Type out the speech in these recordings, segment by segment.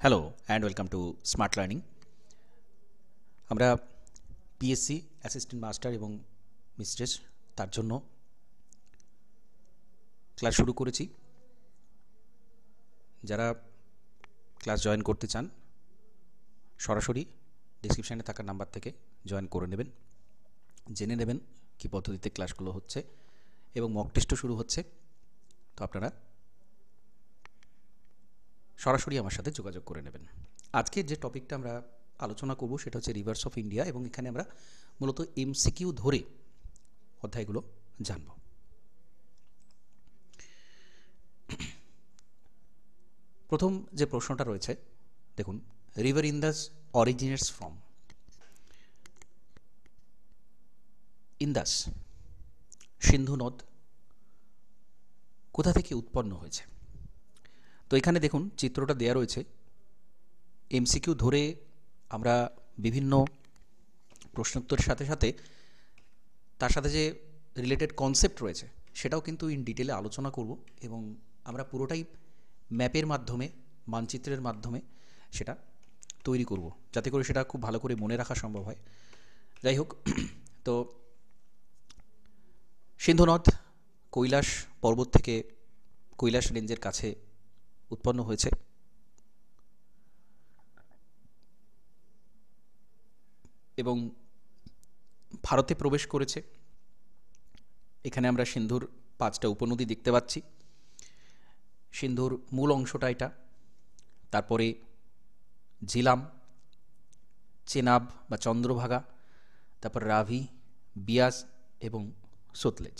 Hello and welcome to smart learning. আমরা PSC assistant master এবং mistress তার জন্য ক্লাস শুরু করেছি। যারা ক্লাস জয়েন করতে চান সরাসরি ডিসক্রিপশানে থাকা নাম্বার থেকে জয়েন করে নেবেন, জেনে নেবেন কী পদ্ধতিতে ক্লাসগুলো হচ্ছে এবং মক টেস্টও শুরু হচ্ছে। তো আপনারা সরাসরি আমার সাথে যোগাযোগ করে নেবেন। আজকের যে টপিকটা আমরা আলোচনা করব সেটা হচ্ছে রিভার্স অফ ইন্ডিয়া, এবং এখানে আমরা মূলত এমসিকিউ ধরে অধ্যায়গুলো জানব। প্রথম যে প্রশ্নটা রয়েছে দেখুন, river Indus originates from. Indus Sindhu নদ কোথা থেকে উৎপন্ন হয়েছে? তো এখানে দেখুন চিত্রটা দেয়া রয়েছে। এমসিকিউ ধরে আমরা বিভিন্ন প্রশ্নোত্তরের সাথে সাথে তার সাথে যে রিলেটেড কনসেপ্ট রয়েছে সেটাও কিন্তু ইন ডিটেলে আলোচনা করব, এবং আমরা পুরোটাই ম্যাপের মাধ্যমে, মানচিত্রের মাধ্যমে সেটা তৈরি করব, যাতে করে সেটা খুব ভালো করে মনে রাখা সম্ভব হয়। যাই হোক, তো সিন্ধু নদ কৈলাস পর্বত থেকে, কৈলাস রেঞ্জের কাছে উৎপন্ন হয়েছে। এবং ভারতে প্রবেশ করেছে। এখানে আমরা সিন্ধুর 5টা উপনদী দেখতে পাচ্ছি। সিন্ধুর মূল অংশটা এটা, তারপরে ঝিলাম, চেনাব বা চন্দ্রভাগা, তারপর রাভি, বিয়াস এবং সতলেজ।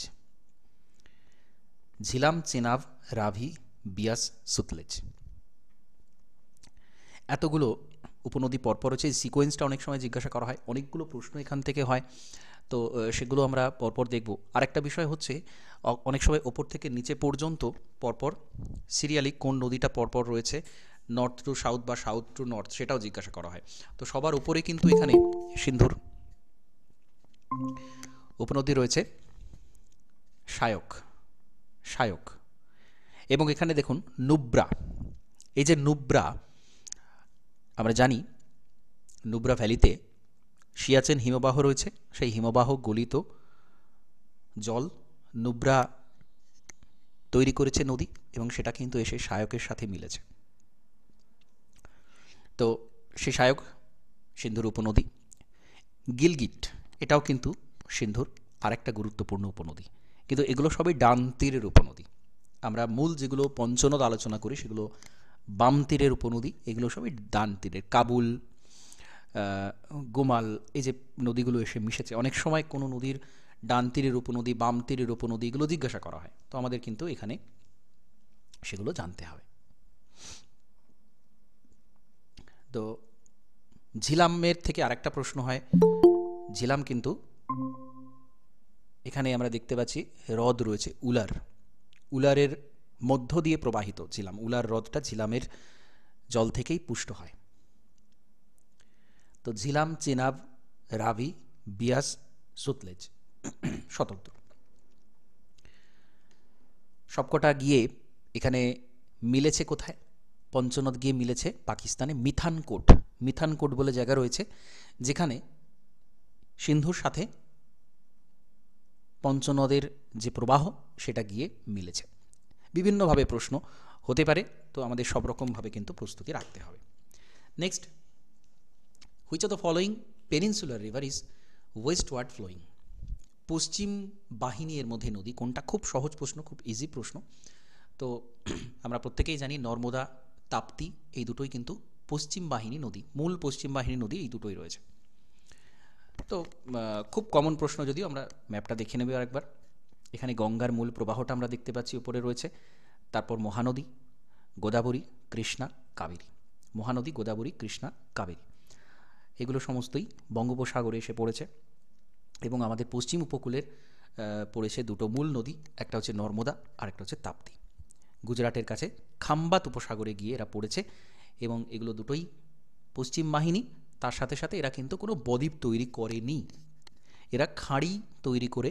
ঝিলাম, চেনাব, রাভি, বিয়াস, সতলেজ, এতগুলো উপনদী পরপর হচ্ছে। এই সিকোয়েন্সটা অনেক সময় জিজ্ঞাসা করা হয়, অনেকগুলো প্রশ্ন এখান থেকে হয়, তো সেগুলো আমরা পরপর দেখব। আরেকটা বিষয় হচ্ছে, অনেক সময় ওপর থেকে নিচে পর্যন্ত পরপর সিরিয়ালি কোন নদীটা পরপর রয়েছে, নর্থ টু সাউথ বা সাউথ টু নর্থ, সেটাও জিজ্ঞাসা করা হয়। তো সবার উপরে কিন্তু এখানে সিন্ধুর উপনদী রয়েছে শায়ক, শায়ক। এবং এখানে দেখুন নুব্রা। এই যে নুব্রা, আমরা জানি নুব্রা ভ্যালিতে সিয়াচেন হিমবাহ রয়েছে। সেই হিমবাহ গলিত জল নুব্রা তৈরি করেছে নদী, এবং সেটা কিন্তু এসে শায়কের সাথে মিলেছে। তো সেই শায়ক সিন্ধুর উপনদী। গিলগিট, এটাও কিন্তু সিন্ধুর আরেকটা গুরুত্বপূর্ণ উপনদী, কিন্তু এগুলো সবই ডান তীরের উপনদী। আমরা মূল যেগুলো পঞ্চনদ আলোচনা করি সেগুলো বাম তীরের উপনদী, এগুলো সবই ডান তীরের। কাবুল, গোমাল, এই যে নদীগুলো এসে মিশেছে। অনেক সময় কোনো নদীর ডান তীরের উপনদী, বাম তীরের উপনদী, এগুলো জিজ্ঞাসা করা হয়, তো আমাদের কিন্তু এখানে সেগুলো জানতে হবে। তো ঝিলামের থেকে আরেকটা প্রশ্ন হয়। ঝিলাম কিন্তু এখানে আমরা দেখতে পাচ্ছি হ্রদ রয়েছে উলার, উলারের মধ্য দিয়ে প্রবাহিত ঝিলাম। উলার হ্রদটা ঝিলামের জল থেকেই পুষ্ট হয়। তো ঝিলাম, চেনাব, রাভি, বিয়াস, সতলেজ, সতর্ক সবকটা গিয়ে এখানে মিলেছে কোথায়? পঞ্চনদ গিয়ে মিলেছে পাকিস্তানে মিথানকোট। মিথানকোট বলে জায়গা রয়েছে, যেখানে সিন্ধুর সাথে পঞ্চনদের যে প্রবাহ সেটা গিয়ে মিলেছে। বিভিন্নভাবে প্রশ্ন হতে পারে, তো আমাদের সব রকমভাবে কিন্তু প্রস্তুতি রাখতে হবে। Next, which of the following peninsular river is westward flowing? পশ্চিম বাহিনী এর মধ্যে নদী কোনটা? খুব সহজ প্রশ্ন, খুব ইজি প্রশ্ন। তো আমরা প্রত্যেকেই জানি নর্মদা, তাপ্তি, এই দুটোই কিন্তু পশ্চিম বাহিনী নদী, মূল পশ্চিম বাহিনী নদী এই দুটোই রয়েছে। তো খুব কমন প্রশ্ন, যদিও আমরা ম্যাপটা দেখে নেব আরেকবার। এখানে গঙ্গার মূল প্রবাহটা আমরা দেখতে পাচ্ছি উপরে রয়েছে, তারপর মহানদী, গোদাবরী, কৃষ্ণা, কাবেরী। মহানদী, গোদাবরী, কৃষ্ণা, কাবেরী, এগুলো সমস্তই বঙ্গোপসাগরে এসে পড়েছে। এবং আমাদের পশ্চিম উপকূলের পড়েছে দুটো মূল নদী, একটা হচ্ছে নর্মদা আর একটা হচ্ছে তাপ্তি। গুজরাটের কাছে খাম্বাত উপসাগরে গিয়ে এরা পড়েছে, এবং এগুলো দুটোই পশ্চিম বাহিনী। তার সাথে সাথে এরা কিন্তু কোনো বদ্বীপ তৈরি করেনি, এরা খাঁড়ি তৈরি করে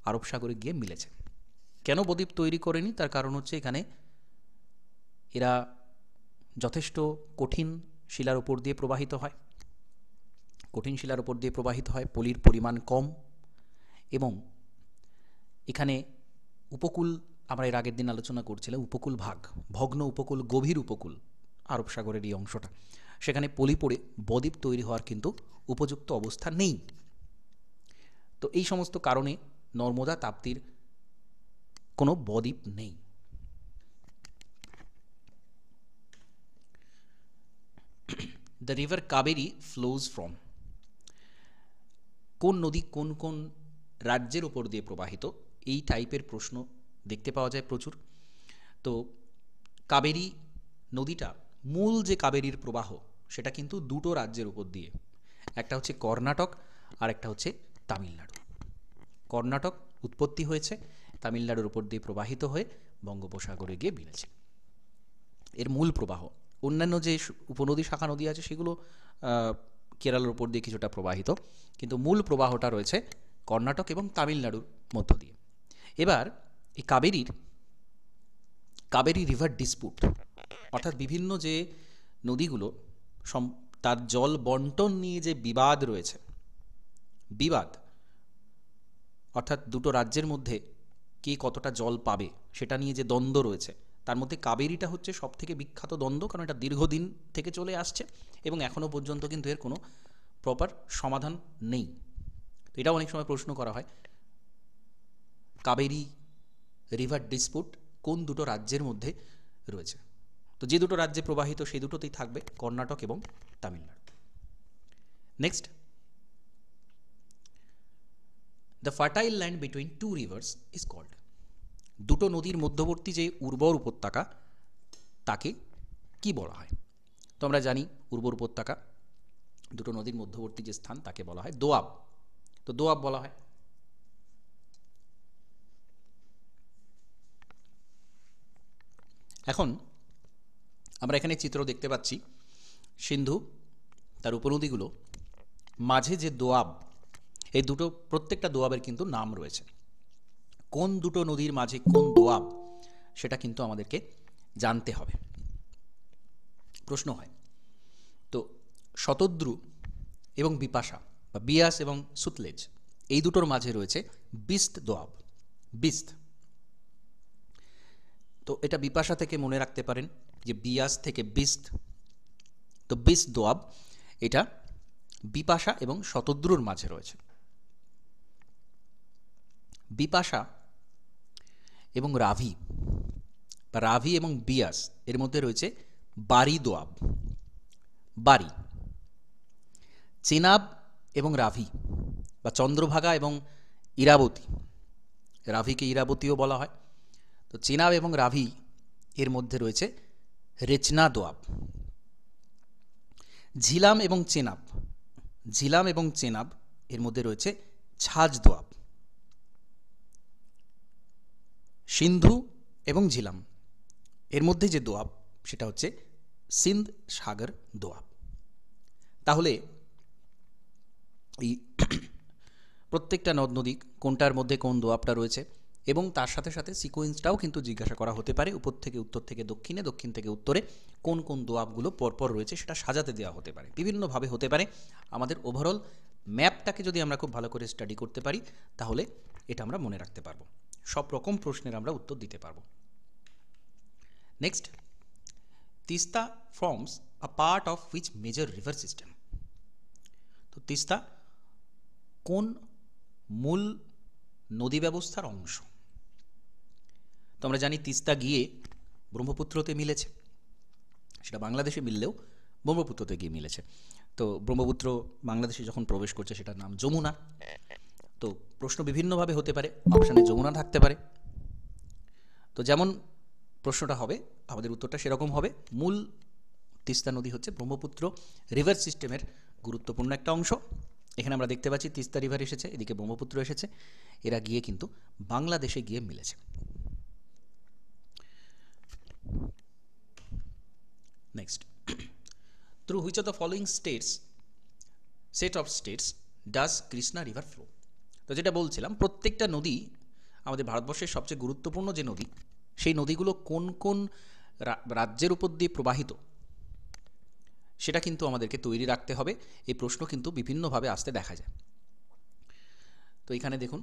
আরব সাগরে গিয়ে মিলেছে। কেন বদ্বীপ তৈরি করেনি? তার কারণ হচ্ছে এখানে এরা যথেষ্ট কঠিন শিলার উপর দিয়ে প্রবাহিত হয়, কঠিন শিলার উপর দিয়ে প্রবাহিত হয়, পলির পরিমাণ কম, এবং এখানে উপকূল, আমরা এর আগের দিন আলোচনা করছিলাম উপকূল ভাগ, ভগ্ন উপকূল, গভীর উপকূল, আরব সাগরের এই অংশটা, সেখানে পলি পড়ে বদ্বীপ তৈরি হওয়ার কিন্তু উপযুক্ত অবস্থা নেই। তো এই সমস্ত কারণে নর্মদা তাপ্তির কোনো বদ্বীপ নেই। The river Kaveri flows from, কোন নদী কোন কোন রাজ্যের উপর দিয়ে প্রবাহিত, এই টাইপের প্রশ্ন দেখতে পাওয়া যায় প্রচুর। তো কাবেরী নদীটা, মূল যে কাবেরীর প্রবাহ সেটা কিন্তু দুটো রাজ্যের উপর দিয়ে, একটা হচ্ছে কর্ণাটক আর একটা হচ্ছে তামিলনাড়ু। কর্ণাটক উৎপত্তি হয়েছে, তামিলনাড়ুর উপর দিয়ে প্রবাহিত হয়ে বঙ্গোপসাগরে গিয়ে মিলেছে, এর মূল প্রবাহ। অন্যান্য যে উপনদী শাখা নদী আছে সেগুলো কেরালার উপর দিয়ে কিছুটা প্রবাহিত, কিন্তু মূল প্রবাহটা রয়েছে কর্ণাটক এবং তামিলনাড়ুর মধ্য দিয়ে। এবার এই কাবেরী রিভার ডিসপুট, অর্থাৎ বিভিন্ন যে নদীগুলো তার জল বন্টন নিয়ে যে বিবাদ রয়েছে, বিবাদ অর্থাৎ দুটো রাজ্যের মধ্যে কে কতটা জল পাবে সেটা নিয়ে যে দ্বন্দ্ব রয়েছে, তার মধ্যে কাবেরীটা হচ্ছে সব থেকে বিখ্যাত দ্বন্দ্ব, কারণ এটা দীর্ঘদিন থেকে চলে আসছে এবং এখনও পর্যন্ত কিন্তু এর কোনো প্রপার সমাধান নেই। তো এটা অনেক সময় প্রশ্ন করা হয়, কাবেরী রিভার ডিসপুট কোন দুটো রাজ্যের মধ্যে রয়েছে। তো যে দুটো রাজ্যে প্রবাহিত সেই দুটোতেই থাকবে কর্ণাটক এবং Tamil Nadu. Next, the fertile land between two rivers is called, দুটো নদীর মধ্যবর্তী যে উর্বর উপত্যকা তাকে কি বলা হয়? তো আমরা জানি উর্বর উপত্যকা, দুটো নদীর মধ্যবর্তী যে স্থান তাকে বলা হয় দোয়াব। তো দোয়াব বলা হয়। এখন আমরা এখানে চিত্র দেখতে পাচ্ছি, সিন্ধু তার উপনদীগুলো, মাঝে যে দোয়াব, এই দুটো প্রত্যেকটা দোয়াবের কিন্তু নাম রয়েছে। কোন দুটো নদীর মাঝে কোন দোয়াব সেটা কিন্তু আমাদেরকে জানতে হবে, প্রশ্ন হয়। তো শতদ্রু এবং বিপাশা বা বিয়াস এবং সুতলেজ, এই দুটোর মাঝে রয়েছে বিস্ত দোয়াব, বিস্ত। তো এটা বিপাশা থেকে মনে রাখতে পারেন যে বিয়াস থেকে বিস্ত, তো বিস্ত দোয়াব এটা বিপাশা এবং শতদ্রুর মাঝে রয়েছে। বিপাশা এবং রাভি বা রাভি এবং বিয়াস এর মধ্যে রয়েছে বারি দোয়াব, বারি। চেনাব এবং রাভি বা চন্দ্রভাগা এবং ইরাবতী, রাভিকে ইরাবতীও বলা হয়। তো চেনাব এবং রাভি এর মধ্যে রয়েছে রেচনা দোয়াব। ঝিলাম এবং চেনাব, ঝিলাম এবং চেনাব এর মধ্যে রয়েছে ছাজ দোয়াব। সিন্ধু এবং ঝিলাম এর মধ্যে যে দোয়াব সেটা হচ্ছে সিন্ধ সাগর দোয়াব। তাহলে এই প্রত্যেকটা নদ নদী কোনটার মধ্যে কোন দোয়াবটা রয়েছে এবং তার সাথে সাথে সিকোয়েন্সটাও কিন্তু জিজ্ঞাসা করা হতে পারে, উপর থেকে উত্তর থেকে দক্ষিণে, দক্ষিণ থেকে উত্তরে কোন কোন দোয়াবগুলো পরপর রয়েছে সেটা সাজাতে দেওয়া হতে পারে, বিভিন্নভাবে হতে পারে। আমাদের ওভারঅল ম্যাপটাকে যদি আমরা খুব ভালো করে স্টাডি করতে পারি তাহলে এটা আমরা মনে রাখতে পারবো, সব রকম প্রশ্নের আমরা উত্তর দিতে পারবো। Next, Teesta forms a part of which major river system. তো তিস্তা কোন মূল নদী ব্যবস্থার অংশ? তো আমরা জানি তিস্তা গিয়ে ব্রহ্মপুত্রতে মিলেছে, সেটা বাংলাদেশে মিললেও ব্রহ্মপুত্রতে গিয়ে মিলেছে। তো ব্রহ্মপুত্র বাংলাদেশে যখন প্রবেশ করছে সেটার নাম যমুনা। তো প্রশ্ন বিভিন্নভাবে হতে পারে, অপশানে যমুনা থাকতে পারে। তো যেমন প্রশ্নটা হবে আমাদের উত্তরটা সেরকম হবে। মূল তিস্তা নদী হচ্ছে ব্রহ্মপুত্র রিভার সিস্টেমের গুরুত্বপূর্ণ একটা অংশ। এখানে আমরা দেখতে পাচ্ছি তিস্তা রিভার এসেছে, এদিকে ব্রহ্মপুত্র এসেছে, এরা গিয়ে কিন্তু বাংলাদেশে গিয়ে মিলেছে। Next, through which of the following set of states does Krishna river flow. তো যেটা বলছিলাম, প্রত্যেকটা নদী, আমাদের ভারতবর্ষের সবচেয়ে গুরুত্বপূর্ণ যে নদী, সেই নদীগুলো কোন কোন রাজ্যের উপর দিয়ে প্রবাহিত সেটা কিন্তু আমাদেরকে তৈরি রাখতে হবে। এই প্রশ্ন কিন্তু বিভিন্নভাবে আসতে দেখা যায়। তো এখানে দেখুন,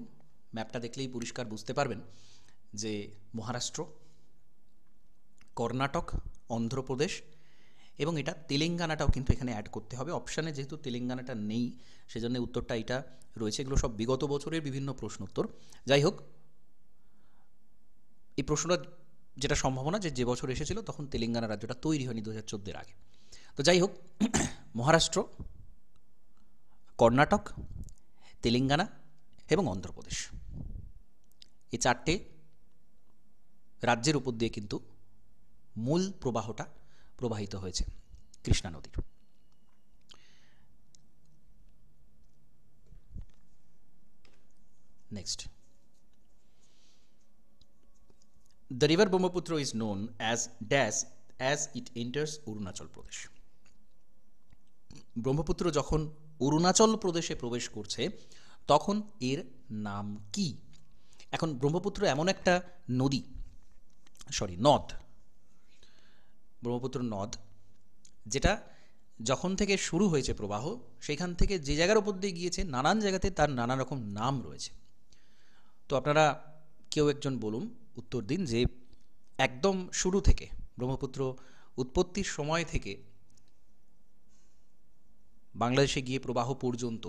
ম্যাপটা দেখলেই পরিষ্কার বুঝতে পারবেন যে মহারাষ্ট্র, কর্ণাটক, অন্ধ্রপ্রদেশ এবং এটা তেলেঙ্গানাটাও কিন্তু এখানে অ্যাড করতে হবে। অপশানে যেহেতু তেলেঙ্গানাটা নেই, সেজন্য উত্তরটা এটা রয়েছে। এগুলো সব বিগত বছরের বিভিন্ন প্রশ্ন উত্তর। যাই হোক, এই প্রশ্নটা যেটা সম্ভাবনা যে বছর এসেছিল তখন তেলেঙ্গানা রাজ্যটা তৈরি হয়নি 2014-এর আগে। তো যাই হোক, মহারাষ্ট্র, কর্ণাটক, তেলেঙ্গানা এবং অন্ধ্রপ্রদেশ, এই 4টে রাজ্যের উপর দিয়ে কিন্তু মূল প্রবাহটা প্রবাহিত হয়েছে কৃষ্ণা নদীর। Next, the river Brahmaputra is known as dash as it enters Arunachal Pradesh. Brahmaputra যখন অরুণাচল প্রদেশে প্রবেশ করছে তখন এর নাম কি? এখন ব্রহ্মপুত্র এমন একটা নদ, ব্রহ্মপুত্র নদ, যেটা যখন থেকে শুরু হয়েছে প্রবাহ, সেখান থেকে যে জায়গার উপর দিয়ে গিয়েছে নানান জায়গাতে তার নানা রকম নাম রয়েছে। তো আপনারা কেউ একজন বলুন, উত্তর দিন যে একদম শুরু থেকে ব্রহ্মপুত্র উৎপত্তির সময় থেকে বাংলাদেশে গিয়ে প্রবাহ পর্যন্ত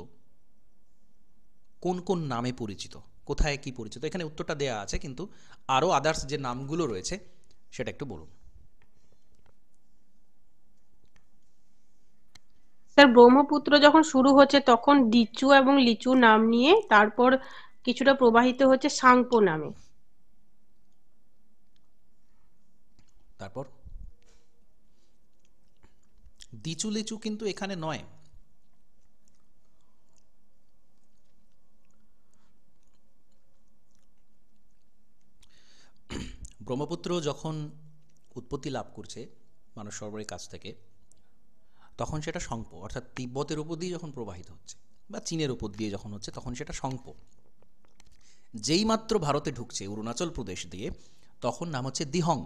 কোন কোন নামে পরিচিত, কোথায় কি পরিচিত? এখানে উত্তরটা দেয়া আছে, কিন্তু আরও আদার্স যে নামগুলো রয়েছে সেটা একটু বলুন। স্যার, ব্রহ্মপুত্র যখন শুরু হচ্ছে তখন ডিচু এবং লিচু নাম নিয়ে তারপর কিছুটা প্রবাহিত হচ্ছে সাংপো নামে। তারপর দিচু লিচু কিন্তু এখানে নয়। ব্রহ্মপুত্র যখন উৎপত্তি লাভ করছে মানস সরোবরের কাছ থেকে, তখন সেটা সংপো, অর্থাৎ তিব্বতের উপর দিয়ে যখন প্রবাহিত হচ্ছে বা চীনের উপর দিয়ে যখন হচ্ছে তখন সেটা সংপো। যেই মাত্র ভারতে ঢুকছে অরুণাচল প্রদেশ দিয়ে, তখন নাম হচ্ছে দিহং।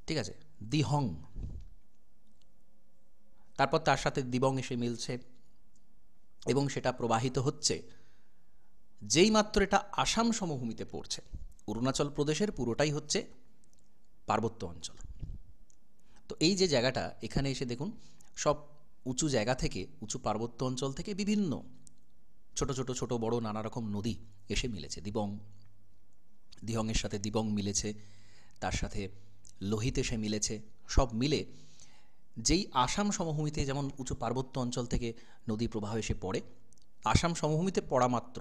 ঠিক আছে, দিহং। তারপর তার সাথে দিবং এসে মিলছে এবং সেটা প্রবাহিত হচ্ছে। যেই মাত্র এটা আসাম সমভূমিতে পড়ছে, অরুণাচল প্রদেশের পুরোটাই হচ্ছে পার্বত্য অঞ্চল। তো এই যে জায়গাটা, এখানে এসে দেখুন সব উঁচু জায়গা থেকে, উঁচু পার্বত্য অঞ্চল থেকে বিভিন্ন ছোট ছোট ছোট বড় নানা রকম নদী এসে মিলেছে। দিহংয়ের সাথে দিবং মিলেছে, তার সাথে লোহিত এসে মিলেছে। সব মিলে যেই আসাম সমভূমিতে যেমন উঁচু পার্বত্য অঞ্চল থেকে নদী প্রবাহ এসে পড়ে, আসাম সমভূমিতে পড়া মাত্র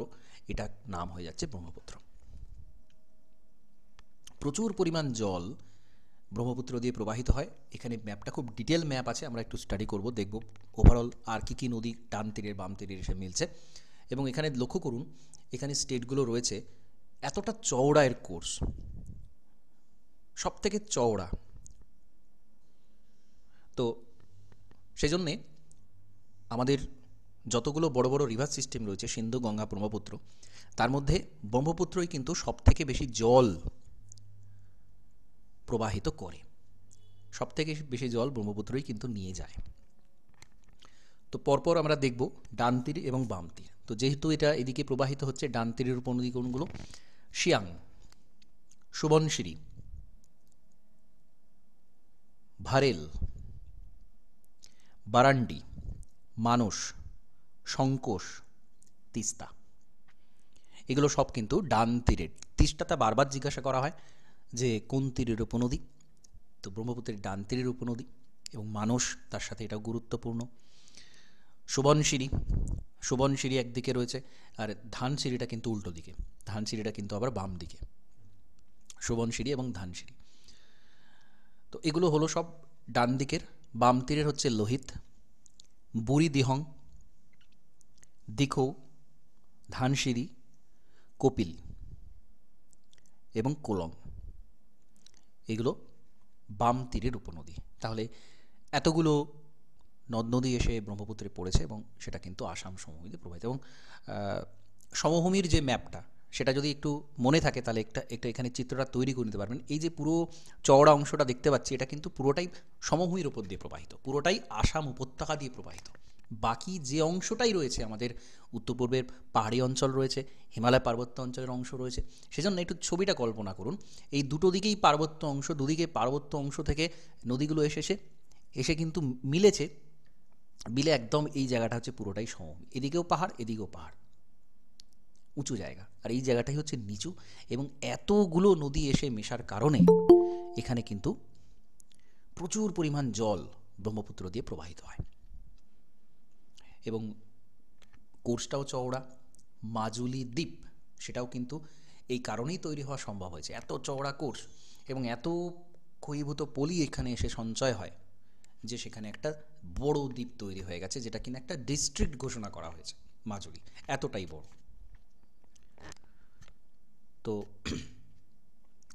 এটা নাম হয়ে যাচ্ছে ব্রহ্মপুত্র। প্রচুর পরিমাণ জল ব্রহ্মপুত্র দিয়ে প্রবাহিত হয়। এখানে ম্যাপটা খুব ডিটেল ম্যাপ আছে, আমরা একটু স্টাডি করব, দেখব ওভারঅল আর কি কি নদী ডান তীরের বাম তীরের এসে মিলছে। এবং এখানে লক্ষ্য করুন, এখানে স্টেটগুলো রয়েছে, এতটা চওড়া এর কোর্স, সব থেকে চওড়া। তো সেজন্যে আমাদের যতগুলো বড় বড় রিভার সিস্টেম রয়েছে, সিন্ধু, গঙ্গা, ব্রহ্মপুত্র, তার মধ্যে ব্রহ্মপুত্রই কিন্তু সব থেকে বেশি জল প্রবাহিত করে। সব থেকে বেশি জল ব্রহ্মপুত্রই কিন্তু নিয়ে যায়। তো পরপর আমরা দেখব ডান তীর এবং বাম তীর। তো যেহেতু এটা এদিকে প্রবাহিত হচ্ছে, ডান তীরের উপনদী কোনগুলো? শিয়াং, সুবনশিরি, ভারেল, বারান্ডি, মানস, সংকোষ, তিস্তা। এগুলো সব কিন্তু ডান তীরের। তিস্তাটা বারবার জিজ্ঞাসা করা হয় যে কোন তীরের উপনদী, তো ব্রহ্মপুত্রের ডান তীরের উপনদী। এবং মানস তার সাথে এটাও গুরুত্বপূর্ণ। সুবনশিরি একদিকে রয়েছে, আর ধানসিঁড়িটা কিন্তু উল্টো দিকে, ধানসিঁড়িটা কিন্তু আবার বাম দিকে। সুবনশিরি এবং ধানসিঁড়ি, তো এগুলো হলো সব ডান দিকের। বাম তীরের হচ্ছে লোহিত, বুড়ি দিহং, দিখৌ, ধানসিঁড়ি, কপিল এবং কোলং, এগুলো বাম তীরের উপনদী। তাহলে এতগুলো নদ নদী এসে ব্রহ্মপুত্রে পড়েছে এবং সেটা কিন্তু আসাম সমভূমিতে প্রবাহিত। এবং সমভূমির যে ম্যাপটা, সেটা যদি একটু মনে থাকে তাহলে একটা এখানে চিত্রটা তৈরি করে নিতে পারবেন। এই যে পুরো চওড়া অংশটা দেখতে পাচ্ছি, এটা কিন্তু পুরোটাই সমভূমির ওপর দিয়ে প্রবাহিত, পুরোটাই আসাম উপত্যকা দিয়ে প্রবাহিত। বাকি যে অংশটাই রয়েছে আমাদের উত্তর পূর্বের পাহাড়ি অঞ্চল রয়েছে, হিমালয় পার্বত্য অঞ্চলের অংশ রয়েছে। সেজন্য একটু ছবিটা কল্পনা করুন, এই দুটো দিকেই পার্বত্য অংশ, দুদিকে পার্বত্য অংশ থেকে নদীগুলো এসে কিন্তু মিলেছে, মিলে একদম এই জায়গাটা হচ্ছে পুরোটাই সমভূমি, এদিকেও পাহাড় এদিকেও পাহাড়, উঁচু জায়গা, আর এই জায়গাটাই হচ্ছে নিচু। এবং এতগুলো নদী এসে মেশার কারণে এখানে কিন্তু প্রচুর পরিমাণ জল ব্রহ্মপুত্র দিয়ে প্রবাহিত হয়। এবং কোর্সটাও চওড়া, মাজুলি দ্বীপ সেটাও কিন্তু এই কারণেই তৈরি হওয়া সম্ভব হয়েছে, এত চওড়া কোর্স এবং এত ক্ষয়ীভূত পলি এখানে এসে সঞ্চয় হয় যে সেখানে একটা বড় দ্বীপ তৈরি হয়ে গেছে, যেটা কিনা একটা ডিস্ট্রিক্ট ঘোষণা করা হয়েছে মাজুলি, এতটাই বড়। তো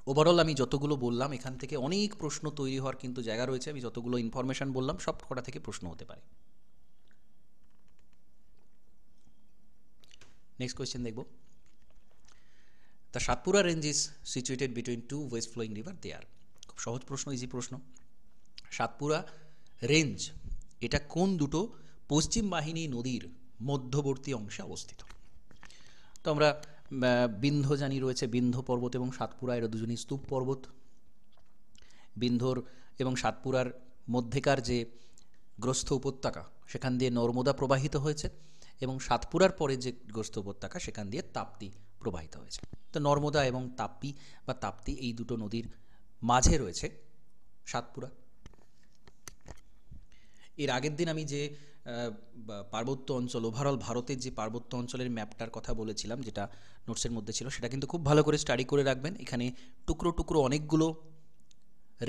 ওভারঅল আমি যতগুলো বললাম এখান থেকে অনেক প্রশ্ন তৈরি হওয়ার কিন্তু জায়গা রয়েছে। আমি যতগুলো ইনফরমেশন বললাম সব কটা থেকে প্রশ্ন হতে পারে। নেক্সট কোয়েশ্চেন দেখব। The Satpura range is situated between two west flowing river there. খুব সহজ প্রশ্ন, ইজি প্রশ্ন। সাতপুরা রেঞ্জ এটা কোন দুটো পশ্চিম বাহিনী নদীর মধ্যবর্তী অংশে অবস্থিত? তো আমরা বিন্ধ্য জানি রয়েছে, বিন্ধ্য পর্বত এবং সাতপুরা এরা দুজনই স্তূপ পর্বত। বিন্ধ্যর এবং সাতপুরার মধ্যেকার যে গ্রস্থ উপত্যকা সেখান দিয়ে নর্মদা প্রবাহিত হয়েছে, এবং সাতপুরার পরে যে গ্রস্থ উপত্যকা সেখান দিয়ে তাপ্তি প্রবাহিত হয়েছে। তো নর্মদা এবং তাপ্তি এই দুটো নদীর মাঝে রয়েছে সাতপুরা। এর আগের দিন আমি যে পার্বত্য অঞ্চল, ওভারঅল ভারতের যে পার্বত্য অঞ্চলের ম্যাপটার কথা বলেছিলাম, যেটা নোটসের মধ্যে ছিল, সেটা কিন্তু খুব ভালো করে স্টাডি করে রাখবেন। এখানে টুকরো টুকরো অনেকগুলো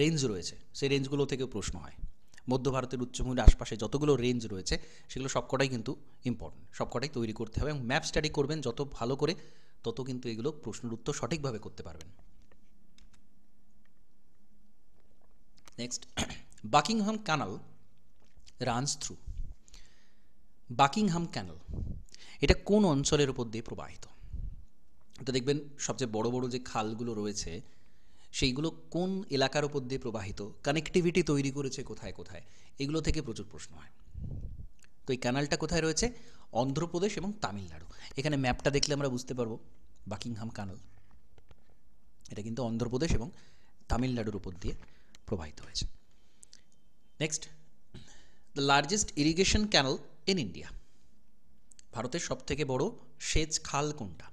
রেঞ্জ রয়েছে, সেই রেঞ্জগুলো থেকেও প্রশ্ন হয়। মধ্য ভারতের উচ্চভূমির আশপাশে যতগুলো রেঞ্জ রয়েছে সেগুলো সবকটাই কিন্তু ইম্পর্টেন্ট, সবকটাই তৈরি করতে হবে, এবং ম্যাপ স্টাডি করবেন যত ভালো করে তত কিন্তু এগুলো প্রশ্নের উত্তর সঠিকভাবে করতে পারবেন। Next, Buckingham canal runs through. Buckingham canal এটা কোন অঞ্চলের উপর দিয়ে প্রবাহিত? তো দেখবেন সবচেয়ে বড় বড় যে খালগুলো রয়েছে সেইগুলো কোন এলাকার উপর দিয়ে প্রবাহিত, কানেক্টিভিটি তৈরি করেছে কোথায় কোথায়, এগুলো থেকে প্রচুর প্রশ্ন হয়। তো এই ক্যানালটা কোথায় রয়েছে? অন্ধ্রপ্রদেশ এবং তামিলনাড়ু। এখানে ম্যাপটা দেখলে আমরা বুঝতে পারবো বাকিংহাম ক্যানাল এটা কিন্তু অন্ধ্রপ্রদেশ এবং তামিলনাড়ুর উপর দিয়ে প্রবাহিত হয়েছে। Next, the largest irrigation canal in India. ভারতের সবথেকে বড় সেচ খাল কোনটা?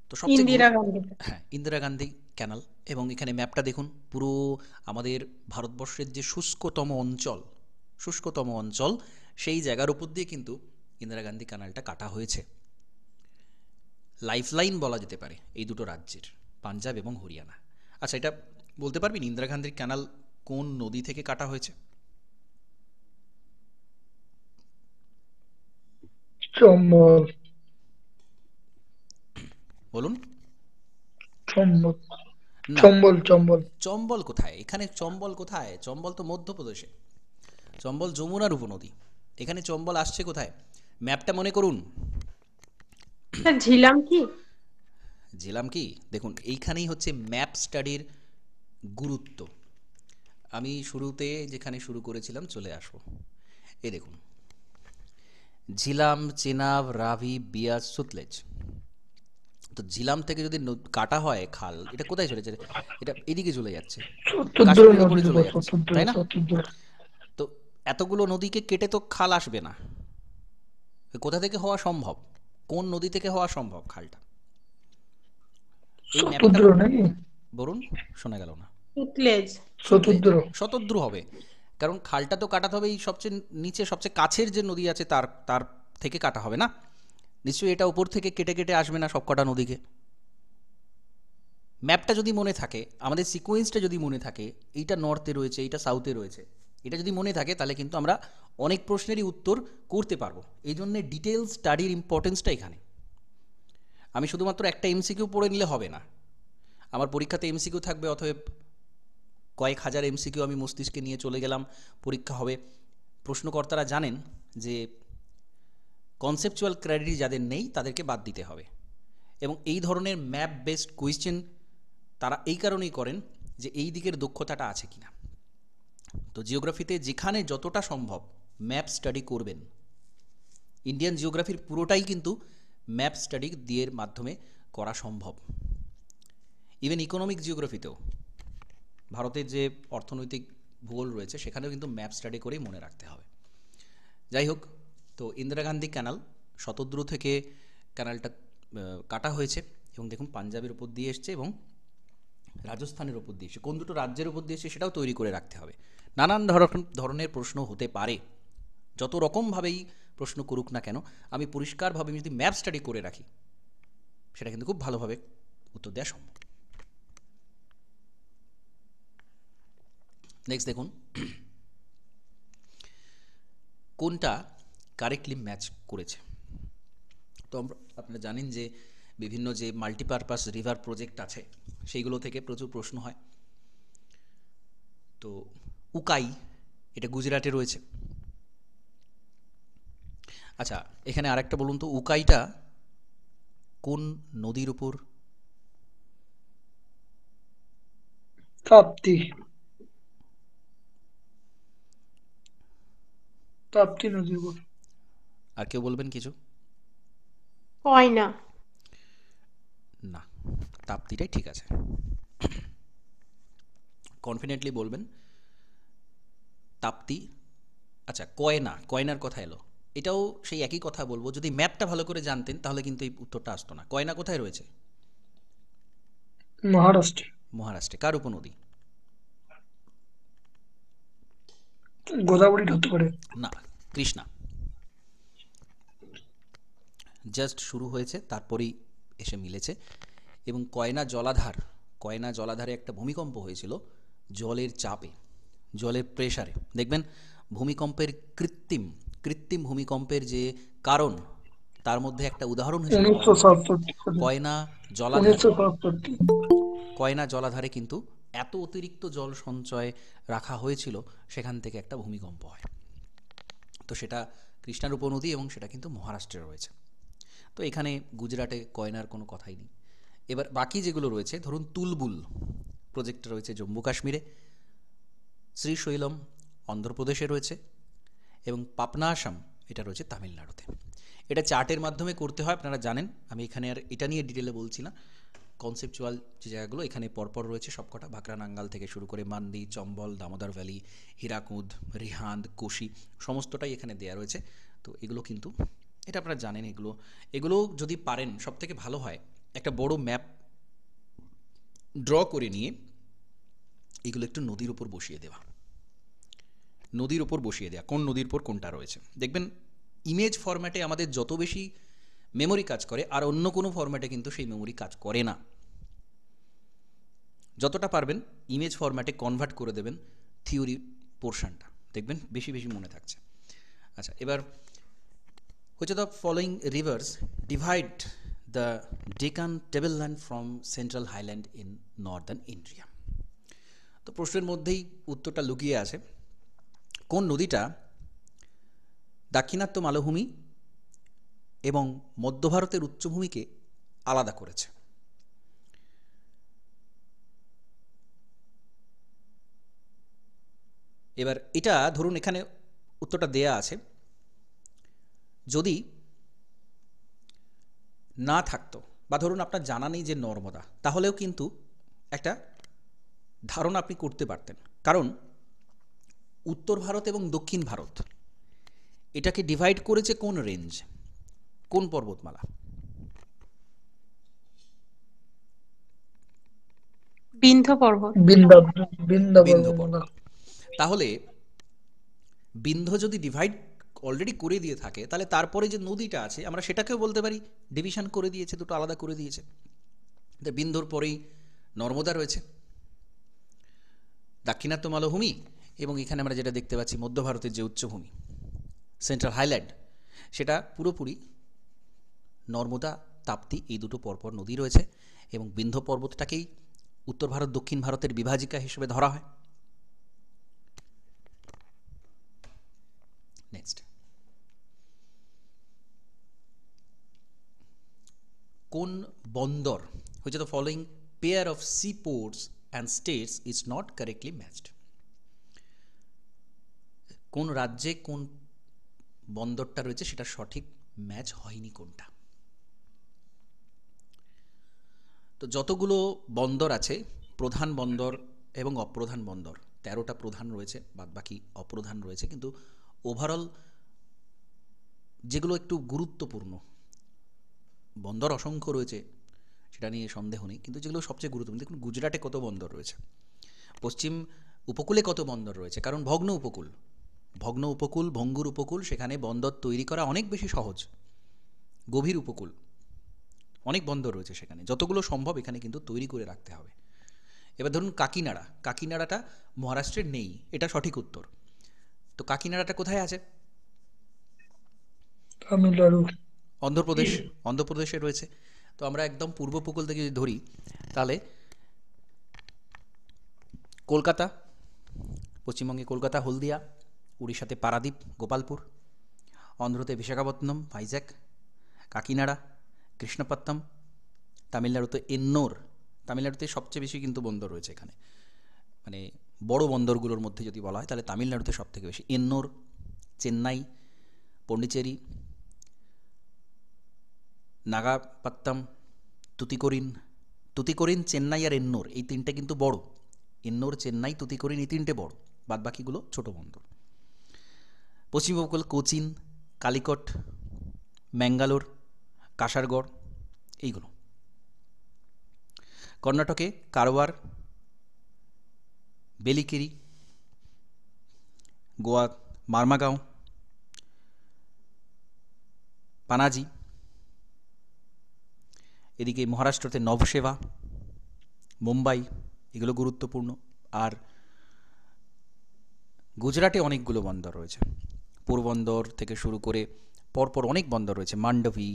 তো ইন্দিরা গান্ধী ক্যানাল। এবং এখানে ম্যাপটা দেখুন, পুরো আমাদের ভারতবর্ষের যে শুষ্কতম অঞ্চল সেই জায়গার উপর দিয়ে কিন্তু ইন্দিরা গান্ধী ক্যানালটা কাটা হয়েছে। লাইফলাইন বলা যেতে পারে এই দুটো রাজ্যের, পাঞ্জাব এবং হরিয়ানা। আচ্ছা, এটা বলতে পারবেন ইন্দিরা গান্ধীর ক্যানাল কোন নদী থেকে কাটা হয়েছে? চম্বল। বলুন। চম্বল কোথায়? এখানে চম্বল কোথায়? চম্বল তো মধ্যপ্রদেশে, চম্বল যমুনার উপনদী, এখানে চম্বল আসছে কোথায়? ম্যাপটা মনে করুন। ঝিলাম কি দেখুন, এইখানেই হচ্ছে ম্যাপ স্টাডির গুরুত্ব। আমি শুরুতে যেখানে শুরু করেছিলাম চলে আসবো। এই দেখুন, ঝিলাম, চেনাব, রাভি, বিয়াস, সুতলেজ। তো ঝিলাম থেকে যদি কাটা হয় খাল, এটা কোথায় চলে যাচ্ছে? এটা এদিকে চলে যাচ্ছে, কাশ্মীরের উপরে চলে যাচ্ছে, তাই না? তো এতগুলো নদীকে কেটে তো খাল আসবে না। কোথা থেকে হওয়া সম্ভব? কোন নদী থেকে হওয়া সম্ভব খালটা? এই ম্যাপটা বলুন, শোনা গেল না। শতদ্রু হবে, কারণ খালটা তো কাটাতে হবে এই সবচেয়ে নিচে, সবচেয়ে কাছের যে নদী আছে তার থেকে কাটা হবে না। নিশ্চয়ই এটা উপর থেকে কেটে কেটে আসবে না সব কটা নদীকে। ম্যাপটা যদি মনে থাকে, আমাদের সিকোয়েন্সটা যদি মনে থাকে, এইটা নর্থে রয়েছে, এইটা সাউথে রয়েছে, এটা যদি মনে থাকে তাহলে কিন্তু আমরা অনেক প্রশ্নেরই উত্তর করতে পারবো। এই জন্যে ডিটেলস স্টাডির ইম্পর্টেন্সটা এখানে। আমি শুধুমাত্র একটা এমসিকিউ পড়ে নিলে হবে না, আমার পরীক্ষাতে এমসিকিউ থাকবে, অতএব কয়েক হাজার এমসিকিউ আমি মস্তিষ্কে নিয়ে চলে গেলাম, পরীক্ষা হবে। প্রশ্নকর্তারা জানেন যে কনসেপচুয়াল ক্ল্যারিটি যাদের নেই তাদেরকে বাদ দিতে হবে, এবং এই ধরনের ম্যাপ বেসড কোয়েশ্চেন তারা এই কারণেই করেন যে এই দিকের দক্ষতাটা আছে কিনা। তো জিওগ্রাফিতে যেখানে যতটা সম্ভব ম্যাপ স্টাডি করবেন। ইন্ডিয়ান জিওগ্রাফির পুরোটাই কিন্তু ম্যাপ স্টাডি দিয়ে মাধ্যমে করা সম্ভব। ইভেন ইকোনমিক জিওগ্রাফিতেও ভারতের যে অর্থনৈতিক ভূগোল রয়েছে সেখানেও কিন্তু ম্যাপ স্টাডি করেই মনে রাখতে হবে। যাই হোক, তো ইন্দিরা গান্ধী ক্যানাল শতদ্রু থেকে ক্যানালটা কাটা হয়েছে এবং দেখুন পাঞ্জাবের উপর দিয়ে এসছে এবং রাজস্থানের উপর দিয়ে এসছে। কোন দুটো রাজ্যের উপর দিয়ে এসছে সেটাও তৈরি করে রাখতে হবে। নানান ধরনের প্রশ্ন হতে পারে, যত রকমভাবেই প্রশ্ন করুক না কেন, আমি পরিষ্কারভাবে যদি ম্যাপ স্টাডি করে রাখি সেটা কিন্তু খুব ভালোভাবে উত্তর দেওয়া সম্ভব। নেক্সট দেখুন, কোনটা কারেক্টলি ম্যাচ করেছে। তো আপনারা জানেন যে বিভিন্ন যে মাল্টিপারপাস রিভার প্রজেক্ট আছে সেইগুলো থেকে প্রচুর প্রশ্ন হয়। তো উকাই এটা গুজরাটে রয়েছে। আচ্ছা, এখানে আরেকটা বলুন তো, উকাইটা কোন নদীর উপর? তাপ্তি। তাপ্তি নদীর উপর। আর কেউ বলবেন কিছু? কয়না। না, তাপ্তিটাই ঠিক আছে। কনফিডেন্টলি বলবেন তাপ্তি। আচ্ছা, কয়না, কয়নার কথা এলো, এটাও সেই একই কথা বলবো। যদি ম্যাপটা ভালো করে জানতেন তাহলে কিন্তু এই উত্তরটা আসতো না। কয়না কোথায় রয়েছে? মহারাষ্ট্রে। মহারাষ্ট্রে। কার উপনদী? গোদাবরী হতে পারে। না, কৃষ্ণা। জাস্ট শুরু হয়েছে তারপরেই এসে মিলেছে। এবং কয়না জলাধার, কয়না জলাধারে একটা ভূমিকম্প হয়েছিল জলের চাপে, জলের প্রেসারে। দেখবেন ভূমিকম্পের কৃত্রিম ভূমিকম্পের যে কারণ তার মধ্যে একটা উদাহরণ হিসেবে 1967 কয়না জলাধার। 1967 কয়না জলাধারে কিন্তু এত অতিরিক্ত জল সঞ্চয় রাখা হয়েছিল, সেখান থেকে একটা ভূমিকম্প হয়। তো সেটা কৃষ্ণার উপনদী এবং সেটা কিন্তু মহারাষ্ট্রে রয়েছে। তো এখানে গুজরাটে কয়নার কোনো কথাই নেই। এবার বাকি যেগুলো রয়েছে, ধরুন তুলবুল প্রজেক্টটা রয়েছে জম্মু কাশ্মীরে, শ্রীশৈলম অন্ধ্রপ্রদেশে রয়েছে এবং পাপনাশাম এটা রয়েছে তামিলনাড়ুতে। এটা চার্টের মাধ্যমে করতে হয়, আপনারা জানেন। আমি এখানে আর এটা নিয়ে ডিটেলে বলছি না। কনসেপচুয়াল যে জায়গাগুলো এখানে পরপর রয়েছে সবকটা, ভাকরা নাঙ্গাল থেকে শুরু করে মান্ডি, চম্বল, দামোদর ভ্যালি, হীরাকুদ, রিহান্দ, কোশি সমস্তটাই এখানে দেয়া রয়েছে। তো এগুলো কিন্তু এটা আপনারা জানেন। এগুলো যদি পারেন সবথেকে ভালো হয় একটা বড় ম্যাপ ড্র করে নিয়ে এগুলো একটু নদীর উপর বসিয়ে দেওয়া। নদীর উপর বসিয়ে দেওয়া, কোন নদীর উপর কোনটা রয়েছে। দেখবেন ইমেজ ফরম্যাটে আমাদের যত বেশি মেমোরি কাজ করে আর অন্য কোনো ফরম্যাটে কিন্তু সেই মেমোরি কাজ করে না। যতটা পারবেন ইমেজ ফরম্যাটে কনভার্ট করে দেবেন থিওরি পোর্শনটা, দেখবেন বেশি বেশি মনে থাকছে। আচ্ছা, এবার হচ্ছে the following rivers divide the Deccan tableland from central highland in northern India. তো প্রশ্নের মধ্যেই উত্তরটা লুকিয়ে আছে। কোন নদীটা দাক্ষিণাত্য মালভূমি এবং মধ্য ভারতের উচ্চভূমিকে আলাদা করেছে? এবার এটা ধরুন এখানে উত্তরটা দেয়া আছে, যদি না থাকতো বা ধরুন আপনার জানা নেই যে নর্মদা, তাহলেও কিন্তু একটা ধারণা আপনি করতে পারতেন। কারণ উত্তর ভারত এবং দক্ষিণ ভারত এটাকে ডিভাইড করেছে কোন রেঞ্জ, কোন পর্বতমালা? বিন্ধ্য পর্বত। বিন্ধ্য পর্বত। তাহলে বিন্ধ্য যদি ডিভাইড অলরেডি করে দিয়ে থাকে, তাহলে তারপরে যে নদীটা আছে আমরা সেটাকেও বলতে পারি ডিভিশন করে দিয়েছে, দুটো আলাদা করে দিয়েছে। বিন্ধ্যর পরেই নর্মদা রয়েছে, দাক্ষিণাত্য মালভূমি, এবং এখানে আমরা যেটা দেখতে পাচ্ছি মধ্য ভারতের যে উচ্চভূমি সেন্ট্রাল হাইল্যান্ড, সেটা পুরোপুরি নর্মদা, তাপ্তি এই দুটো পরপর নদী রয়েছে। এবং বিন্ধ্য পর্বতটাকেই উত্তর ভারত দক্ষিণ ভারতের বিভাজিকা হিসেবে ধরা হয়। নেক্সট, কোন বন্দর, which of the following pair of seaports and states is not correctly matched? কোন রাজ্যে কোন বন্দরটা রয়েছে সেটা সঠিক ম্যাচ হয়নি কোনটা? তো যতগুলো বন্দর আছে, প্রধান বন্দর এবং অপ্রধান বন্দর, 13টা প্রধান রয়েছে, বাদ বাকি অপ্রধান রয়েছে, কিন্তু ওভারঅল যেগুলো একটু গুরুত্বপূর্ণ, বন্দর অসংখ্য রয়েছে সেটা নিয়ে সন্দেহ নেই, কিন্তু যেগুলো সবচেয়ে গুরুত্বপূর্ণ, দেখুন গুজরাটে কত বন্দর রয়েছে, পশ্চিম উপকূলে কত বন্দর রয়েছে, কারণ ভগ্ন উপকূল, ভঙ্গুর উপকূল, সেখানে বন্দর তৈরি করা অনেক বেশি সহজ। গভীর উপকূল, অনেক বন্দর রয়েছে সেখানে, যতগুলো সম্ভব এখানে কিন্তু তৈরি করে রাখতে হবে। এবার ধরুন কাকিনাড়াটা মহারাষ্ট্রের নেই, এটা সঠিক উত্তর। তো কাকিনাড়াটা কোথায় আছে? তামিলনাড়ু। অন্ধ্রপ্রদেশে রয়েছে। তো আমরা একদম পূর্ব উপকূল থেকে যদি ধরি, তাহলে কলকাতা, পশ্চিমবঙ্গে কলকাতা, হলদিয়া, উড়িষ্যাতে পারাদ্বীপ, গোপালপুর, অন্ধ্রতে বিশাখাপত্তনম, ভাইজ্যাক, কাকিনাড়া, কৃষ্ণপট্টনম, তামিলনাড়ুতে এন্নোর, তামিলনাড়ুতে সবচেয়ে বেশি কিন্তু বন্দর রয়েছে এখানে, মানে বড় বন্দরগুলোর মধ্যে যদি বলা হয় তাহলে তামিলনাড়ুতে সব থেকে বেশি, এন্নোর, চেন্নাই, পন্ডিচেরি, নাগাপাত্তাম, তুতিকোরিন, চেন্নাই আর এন্নোর, এই তিনটে কিন্তু বড়। এন্নোর, চেন্নাই, তুতিকোরিন, এই তিনটে বড়, বাদ বাকিগুলো ছোট বন্দর। পশ্চিম উপকূল কোচিন, কালিকট, ম্যাঙ্গালোর, কাসারগড়, এইগুলো। কর্ণাটকে কারওয়ার, বেলিকেরি, গোয়া মারমাগাঁও, পানাজি, এদিকে মহারাষ্ট্রতে নবসেবা, মুম্বাই, এগুলো গুরুত্বপূর্ণ। আর গুজরাটে অনেকগুলো বন্দর রয়েছে, পোরবন্দর থেকে শুরু করে পরপর অনেক বন্দর রয়েছে, মান্ডভি,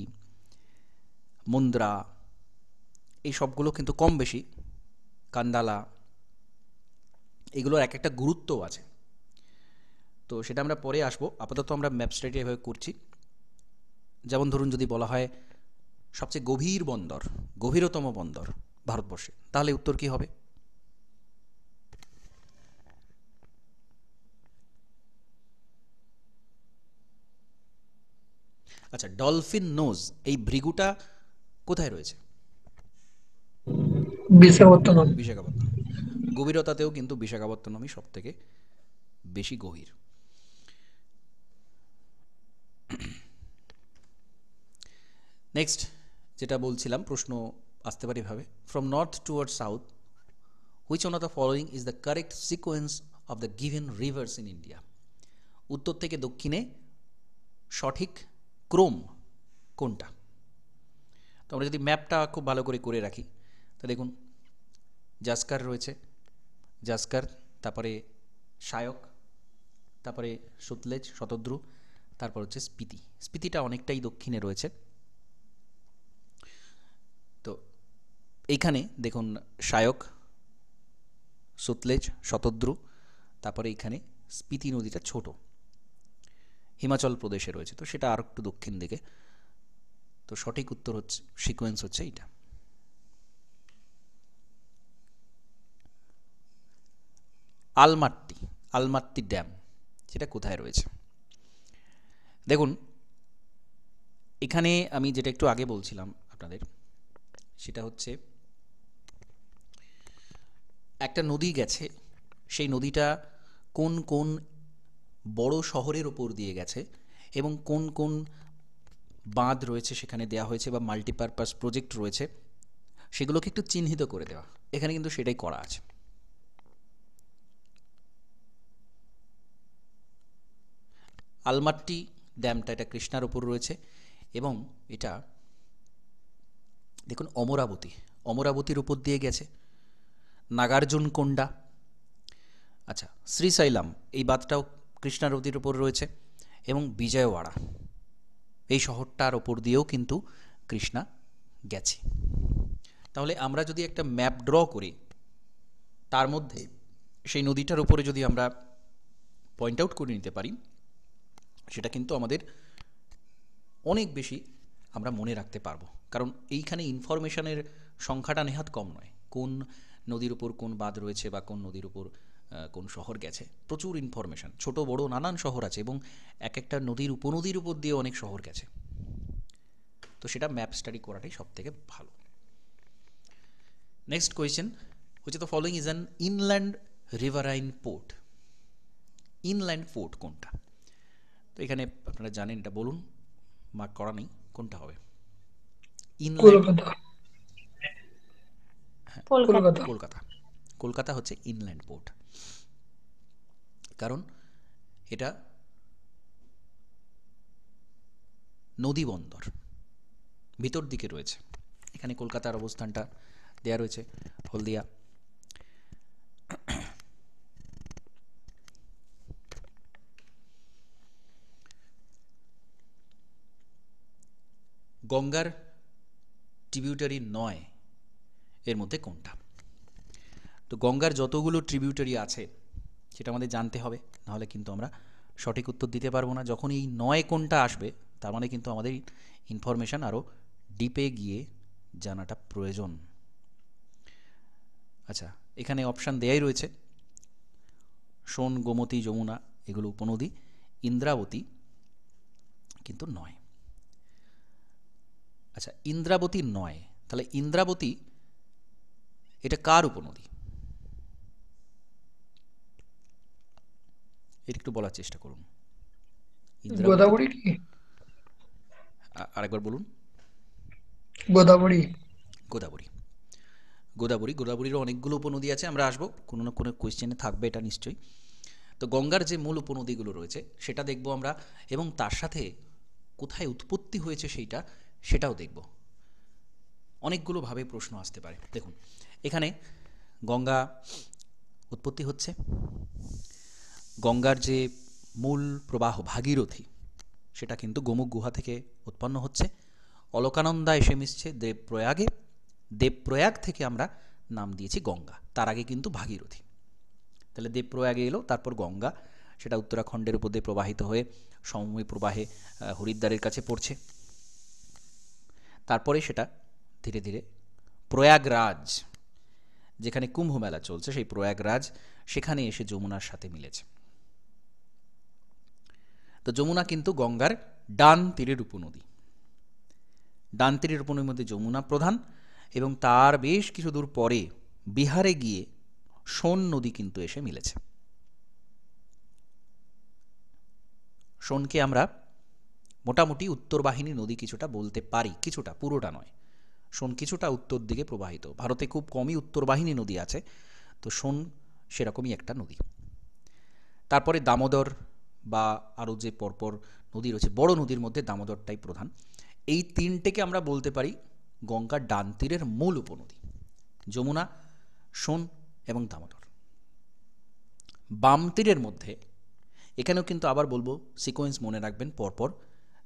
মুন্দ্রা, এই সবগুলো কিন্তু কম বেশি, কান্দালা, এগুলোর এক একটা গুরুত্বও আছে। তো সেটা আমরা পরে আসবো, আপাতত আমরা ম্যাপ স্টাডি এভাবে করছি। যেমন ধরুন যদি বলা হয় সবচেয়ে গভীরতম বন্দর ভারতবর্ষে, তাহলে উত্তর কি হবে? আচ্ছা, ডলফিন নোজ, এই ভৃগুটা কোথায় রয়েছে? বিশাখাপত্তনম। গভীরতাতেও কিন্তু বিশাখাপত্তনমই সব থেকে বেশি গভীর। নেক্সট যেটা বলছিলাম, প্রশ্ন আসতে পারে এভাবে, from north toward south which one of the following is the correct sequence of the given rivers in India? উত্তর থেকে দক্ষিণে সঠিক ক্রম কোনটা? তো আমরা যদি ম্যাপটা খুব ভালো করে রাখি, তা দেখুন জাস্কার রয়েছে, তারপরে সায়ক, তারপরে সুতলেজ, শতদ্রু, তারপর হচ্ছে স্পিতিটা অনেকটাই দক্ষিণে রয়েছে। তো এইখানে দেখুন সায়ক, সুতলেজ, শতদ্রু, তারপরে এইখানে স্পিতি নদীটা ছোট, হিমাচল প্রদেশে রয়েছে, তো সেটা আর একটু দক্ষিণ দিকে। তো সঠিক উত্তর হচ্ছে, সিকোয়েন্স হচ্ছে এইটা। আলমাট্টি ড্যাম, সেটা কোথায় রয়েছে? দেখুন এখানে আমি যেটা একটু আগে বলছিলাম আপনাদের, সেটা হচ্ছে একটা নদী গেছে, সেই নদীটা কোন কোন বড় শহরের ওপর দিয়ে গেছে এবং কোন কোন বাঁধ রয়েছে সেখানে দেওয়া হয়েছে বা মাল্টিপারপাস প্রজেক্ট রয়েছে, সেগুলোকে একটু চিহ্নিত করে দেওয়া। এখানে কিন্তু সেটাই করা আছে। আলমাট্টি ড্যামটা, এটা কৃষ্ণার ওপর রয়েছে এবং এটা দেখুন অমরাবতীর উপর দিয়ে গেছে। নাগার্জুনকোন্ডা, আচ্ছা শ্রীশৈলাম, এই বাঁধটাও কৃষ্ণা নদীর ওপর রয়েছে এবং বিজয়ওয়াড়া, এই শহরটার ওপর দিয়েও কিন্তু কৃষ্ণা গেছে। তাহলে আমরা যদি একটা ম্যাপ ড্র করি, তার মধ্যে সেই নদীটার উপরে যদি আমরা পয়েন্ট আউট করে নিতে পারি, সেটা কিন্তু আমাদের অনেক বেশি আমরা মনে রাখতে পারবো, কারণ এইখানে ইনফরমেশনের সংখ্যাটা নেহাত কম নয়। কোন নদীর উপর কোন বাঁধ রয়েছে বা কোন নদীর উপর কোন শহর গেছে, প্রচুর ইনফরমেশন, ছোট বড় নানান শহর আছে এবং এক একটা নদীর উপনদীর উপর দিয়ে অনেক শহর গেছে। তো সেটা ম্যাপ স্টাডি করাটাই সব থেকে ভালো। Next question, which of the following is an inland riverine port? Inland port কোনটা? তো এখানে আপনারা জানেন, এটা বলুন, মার্ক করা নেই, কোনটা হবে? ইনল্যান্ড, কলকাতা। কলকাতা। কলকাতা। কলকাতা। কলকাতা হচ্ছে ইনল্যান্ড পোর্ট, কারণ এটা নদী বন্দর, ভিতর দিকে রয়েছে। এখানে কলকাতার অবস্থানটা দেয়া রয়েছে, হলদিয়া। গঙ্গার ট্রিবিউটারি 9 এর মধ্যে কোনটা? তো গঙ্গার যতগুলো ট্রিবিউটারি আছে সেটা আমাদের জানতে হবে, নাহলে কিন্তু আমরা সঠিক উত্তর দিতে পারবো না। যখন এই 9 কোনটা আসবে, তার মানে কিন্তু আমাদের ইনফরমেশান আরও ডিপে গিয়ে জানাটা প্রয়োজন। আচ্ছা, এখানে অপশান দেয়াই রয়েছে, সোন, গোমতী, যমুনা এগুলো উপনদী, ইন্দ্রাবতী কিন্তু নয়। আচ্ছা, ইন্দ্রাবতী নয়, তাহলে ইন্দ্রাবতী এটা কার উপনদী? এটা একটু বলার চেষ্টা করুন। গোদাবরী কি? আরেকবার বলুন। গোদাবরী। গোদাবরী। গোদাবরী, গোদাবরীরও অনেকগুলো উপনদী আছে, আমরা আসবো, কোনো না কোনো কোয়েশ্চেনে থাকবে এটা নিশ্চয়ই। তো গঙ্গার যে মূল উপনদীগুলো রয়েছে সেটা দেখব আমরা, এবং তার সাথে কোথায় উৎপত্তি হয়েছে সেটাও দেখব। অনেকগুলো ভাবে প্রশ্ন আসতে পারে। দেখুন, এখানে গঙ্গা উৎপত্তি হচ্ছে, গঙ্গার যে মূল প্রবাহ ভাগীরথী সেটা কিন্তু গোমুখ গুহা থেকে উৎপন্ন হচ্ছে, অলকানন্দা এসে মিশছে দেবপ্রয়াগে, দেবপ্রয়াগ থেকে আমরা নাম দিয়েছি গঙ্গা, তার আগে কিন্তু ভাগীরথী। তাহলে দেবপ্রয়াগে এলো, তারপর গঙ্গা, সেটা উত্তরাখণ্ডের উপর দিয়ে প্রবাহিত হয়ে সমভূমি প্রবাহে হরিদ্বারের কাছে পড়ছে, তারপরে সেটা ধীরে ধীরে প্রয়াগরাজ, যেখানে কুম্ভ মেলা চলছে সেই প্রয়াগরাজ, সেখানে এসে যমুনার সাথে মিলেছে। তো যমুনা কিন্তু গঙ্গার ডান তীরের উপনদী, ডান তীরের উপনদীর মধ্যে যমুনা প্রধান, এবং তার বেশ কিছু দূর পরে বিহারে গিয়ে সোন নদী কিন্তু এসে মিলেছে। সোনকে আমরা মোটামুটি উত্তর বাহিনী নদী কিছুটা বলতে পারি, কিছুটা, পুরোটা নয়। সোন কিছুটা উত্তর দিকে প্রবাহিত, ভারতে খুব কমই উত্তর বাহিনী নদী আছে, তো সোন সেরকমই একটা নদী। তারপরে দামোদর বা আরও যে পরপর নদী রয়েছে, বড় নদীর মধ্যে দামোদরটাই প্রধান। এই তিনটেকে আমরা বলতে পারি গঙ্গার ডান তীরের মূল উপনদী, যমুনা, সোন এবং দামোদর। বাম তীরের মধ্যে এখানেও কিন্তু আবার বলবো, সিকোয়েন্স মনে রাখবেন পরপর,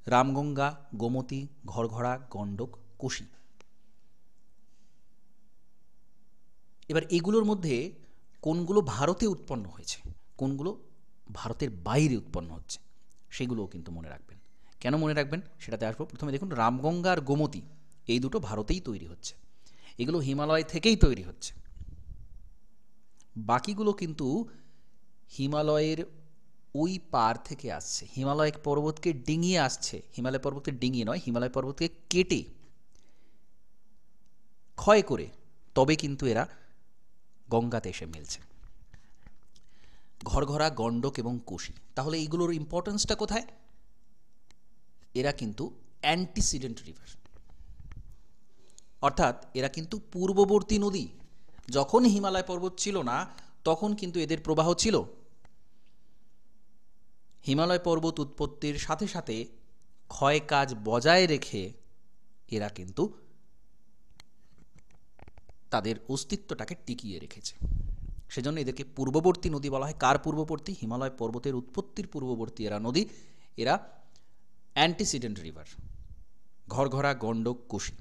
রামগঙ্গা, গোমতী, ঘরঘরা, গণ্ডক, কোশি। এবার এগুলোর মধ্যে কোনগুলো ভারতে উৎপন্ন হয়েছে, কোনগুলো ভারতের বাইরে উৎপন্ন হচ্ছে, সেগুলোও কিন্তু মনে রাখবেন। কেন মনে রাখবেন সেটাতে আসবো। প্রথমে দেখুন, রামগঙ্গা আর গোমতী এই দুটো ভারতেই তৈরি হচ্ছে, এগুলো হিমালয় থেকেই তৈরি হচ্ছে। বাকিগুলো কিন্তু হিমালয়ের ওই পার থেকে আসছে, হিমালয় পর্বতকে ডিঙিয়ে আসছে, হিমালয় পর্বতকে ডিঙিয়ে নয়, হিমালয় পর্বতকে কেটে ক্ষয় করে তবে কিন্তু এরা গঙ্গাতে এসে মিলছে। ঘরঘরা, গণ্ডক এবং কোশি, তাহলে এইগুলোর ইম্পর্টেন্সটা কোথায়? এরা কিন্তু অ্যান্টিসিডেন্ট রিভার, অর্থাৎ এরা কিন্তু পূর্ববর্তী নদী। যখন হিমালয় পর্বত ছিল না তখন কিন্তু এদের প্রবাহ ছিল। হিমালয় পর্বত উৎপত্তির সাথে সাথে ক্ষয় কাজ বজায় রেখে এরা কিন্তু তাদের অস্তিত্বটাকে টিকিয়ে রেখেছে, সেজন্য এদেরকে পূর্ববর্তী নদী বলা হয়। কার পূর্ববর্তী? হিমালয় পর্বতের উৎপত্তির পূর্ববর্তী এরা নদী, এরা অ্যান্টিসিডেন্ট রিভার। ঘরঘরা, গণ্ডক, কোশি,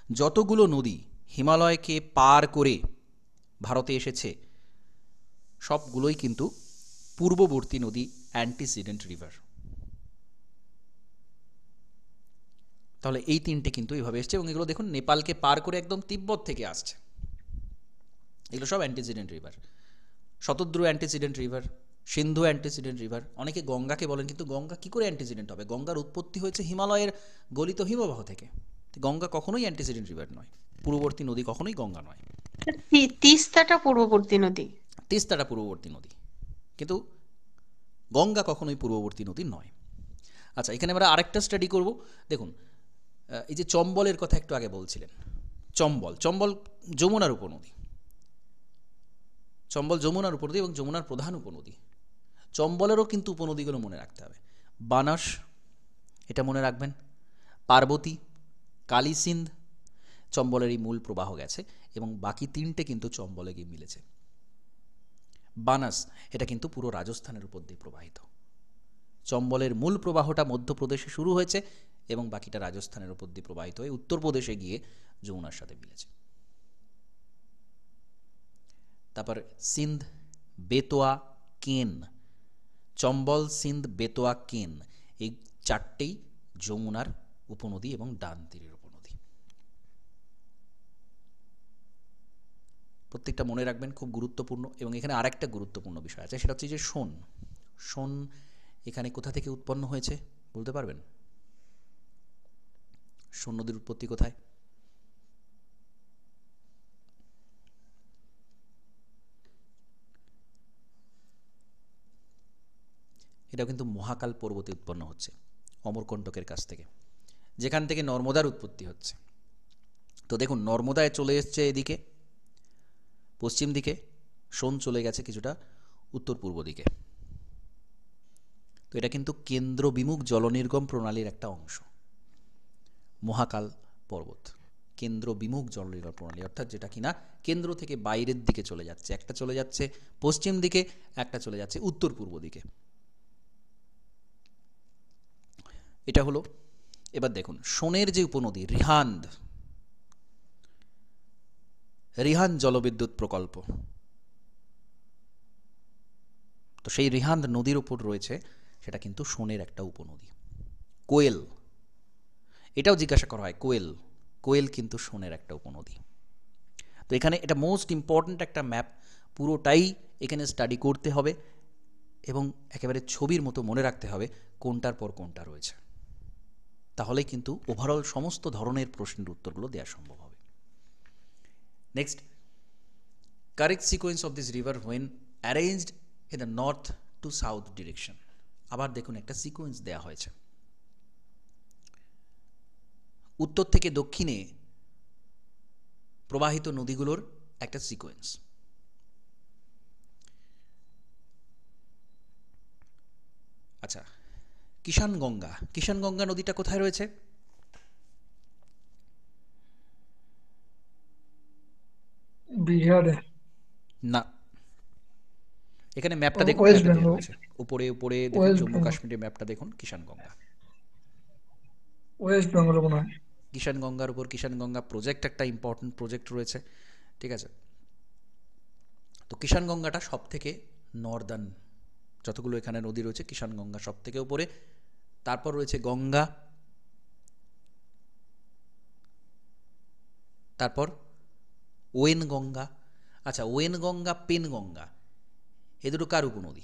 যতগুলো নদী হিমালয়কে পার করে ভারতে এসেছে সবগুলোই কিন্তু পূর্ববর্তী নদী, অ্যান্টিসিডেন্ট রিভার। তাহলে এই তিনটে কিন্তু এইভাবে এসছে, এবং এগুলো দেখুন নেপালকে পার করে একদম তিব্বত থেকে আসছে। এগুলো সব antecedent river. Shatadru antecedent river, Sindhu antecedent river. অনেকে গঙ্গাকে বলেন, কিন্তু গঙ্গা কী করে অ্যান্টিসিডেন্ট হবে? গঙ্গার উৎপত্তি হয়েছে হিমালয়ের গলিত হিমবাহ থেকে। গঙ্গা কখনোই অ্যান্টিসিডেন্ট রিভার নয়, পূর্ববর্তী নদী কখনোই গঙ্গা নয়। তিস্তাটা পূর্ববর্তী নদী। তিস্তাটা পূর্ববর্তী নদী, কিন্তু গঙ্গা কখনোই পূর্ববর্তী নদী নয়। আচ্ছা, এখানে আমরা আরেকটা স্টাডি করব। দেখুন, এই যে চম্বলের কথা একটু আগে বলছিলেন, চম্বল যমুনার উপনদী। চম্বল যমুনার উপনদী এবং যমুনার প্রধান উপনদী। চম্বলেরও কিন্তু উপনদীগুলো মনে রাখতে হবে। বানাস, এটা মনে রাখবেন। পার্বতী, কালী সিন্ধ, চম্বলেরই মূল প্রবাহ গেছে, এবং বাকি তিনটে কিন্তু চম্বলে গিয়ে মিলেছে। বানাস, এটা কিন্তু পুরো রাজস্থানের উপর দিয়ে প্রবাহিত। চম্বলের মূল প্রবাহটা মধ্যপ্রদেশে শুরু হয়েছে এবং বাকিটা রাজস্থানের উপর দিয়ে প্রবাহিত হয়ে উত্তরপ্রদেশে গিয়ে যমুনার সাথে মিলেছে। তারপর সিন্ধ, বেতোয়া, কেন। চম্বল, সিন্ধ, বেতোয়া, কেন, এই চারটেই যমুনার উপনদী এবং ডান তীরের উপনদী। প্রত্যেকটা মনে রাখবেন, খুব গুরুত্বপূর্ণ। এবং এখানে আরেকটা গুরুত্বপূর্ণ বিষয় আছে, সেটা হচ্ছে যে সোন। সোন এখানে কোথা থেকে উৎপন্ন হয়েছে বলতে পারবেন? সোন নদীর উৎপত্তি কোথায়? এটা কিন্তু মহাকাল পর্বতে উৎপন্ন হচ্ছে, অমরকণ্টকের কাছ থেকে, যেখান থেকে নর্মদার উৎপত্তি হচ্ছে। তো দেখুন, নর্মদায় চলে এসছে এদিকে পশ্চিম দিকে, সোন চলে গেছে কিছুটা উত্তর পূর্ব দিকে। তো এটা কিন্তু কেন্দ্র বিমুখ জলনির্গম প্রণালীর একটা অংশ। মহাকাল পর্বত কেন্দ্র বিমুখ জলনির্গম প্রণালী, অর্থাৎ যেটা কিনা কেন্দ্র থেকে বাইরের দিকে চলে যাচ্ছে। একটা চলে যাচ্ছে পশ্চিম দিকে, একটা চলে যাচ্ছে উত্তর পূর্ব দিকে। এটা হলো। এবার দেখুন, সোনের যে উপনদী রিহান্দ জলবিদ্যুৎ প্রকল্প, তো সেই রিহান্দ নদীর উপর রয়েছে, সেটা কিন্তু সোনের একটা উপনদী। কোয়েল, এটাও জিজ্ঞাসা করা হয়, কোয়েল কিন্তু সোনের একটা উপনদী। তো এখানে এটা মোস্ট ইম্পর্ট্যান্ট একটা ম্যাপ, পুরোটাই এখানে স্টাডি করতে হবে এবং একেবারে ছবির মতো মনে রাখতে হবে কোনটার পর কোনটা রয়েছে। তাহলেই কিন্তু ওভারঅল সমস্ত ধরনের প্রশ্নের উত্তরগুলো দেওয়া সম্ভব হবে। Next, correct sequence of this river when arranged in the north two south direction. আবার দেখুন, একটা সিকোয়েন্স দেওয়া হয়েছে, উত্তর থেকে দক্ষিণে প্রবাহিত নদীগুলোর একটা সিকোয়েন্স। আচ্ছা, কিষানগঙ্গা নদীটা কোথায় রয়েছে? বিহারে। না, এখানে ম্যাপটা দেখুন, ওয়েস্ট ম্যাপে দেওয়া বেঙ্গল। রয়েছে উপরে দেখুন, ওয়েস্ট জম্মু বেঙ্গল। কাশ্মীরের ম্যাপটা দেখুন, কিষানগঙ্গা। ওয়েস্ট বেঙ্গল মনে হয়। কিষানগঙ্গার উপর কিষানগঙ্গা প্রজেক্ট একটা ইম্পর্টেন্ট প্রজেক্ট রয়েছে, ঠিক আছে। তো কিষানগঙ্গাটা সব থেকে নর্দার্ন, যতগুলো এখানে নদী রয়েছে কিষানগঙ্গা সব থেকে উপরে। তারপর রয়েছে গঙ্গা, তারপর ওয়েনগঙ্গা। আচ্ছা, ওয়েনগঙ্গা, পেনগঙ্গা, এ দুটো কার উপনদী?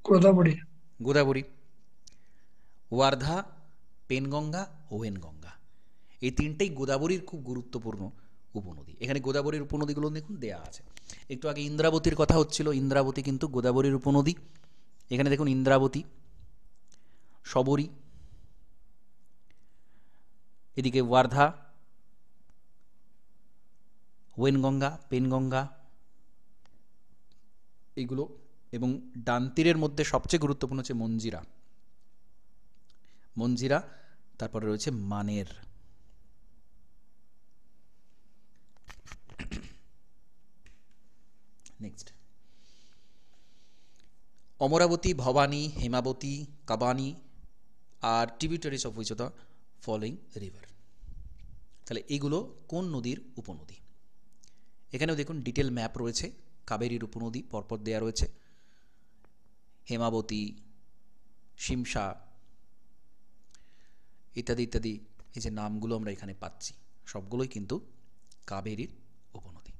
গোদাবরী। ওয়ার্ধা, পেনগঙ্গা, ওয়েনগঙ্গা, এই তিনটেই গোদাবরীর খুব গুরুত্বপূর্ণ উপনদী। এখানে গোদাবরীর উপনদীগুলো দেখুন দেয়া আছে। একটু আগে ইন্দ্রাবতীর কথা হচ্ছিল, ইন্দ্রাবতী কিন্তু গোদাবরীর উপনদী। এখানে দেখুন ইন্দ্রাবতী, শবরী, এদিকে ওয়ার্ধা, ওয়েনগঙ্গা, পেনগঙ্গা, এইগুলো। এবং ডান তীরের মধ্যে সবচেয়ে গুরুত্বপূর্ণ হচ্ছে মঞ্জিরা, তারপরে রয়েছে Maner. Next, Amaravati, Bhavani, Hemavati, Kabani are tributaries of which of the following river. তাহলে এইগুলো কোন নদীর উপনদী? এখানেও দেখুন ডিটেল ম্যাপ রয়েছে, কাবেরীর উপনদী পরপর দেয়া রয়েছে, হেমাবতী, শিমশা, ইত্যাদি ইত্যাদি, এই যে নামগুলো আমরা এখানে পাচ্ছি সবগুলোই কিন্তু কাবেরীর উপনদী।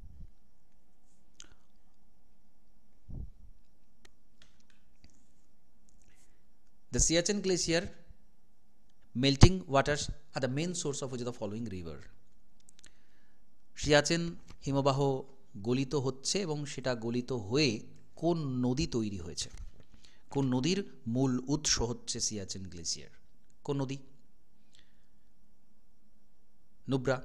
The Siachen Glacier melting waters are the main source of which the following river. Siachen হিমবাহ গলিত হচ্ছে এবং সেটা গলিত হয়ে কোন নদী তৈরি হয়েছে, কোন নদীর মূল উৎস হচ্ছে সিয়াচেন গ্লেসিয়ার, কোন নদী? নুব্রা।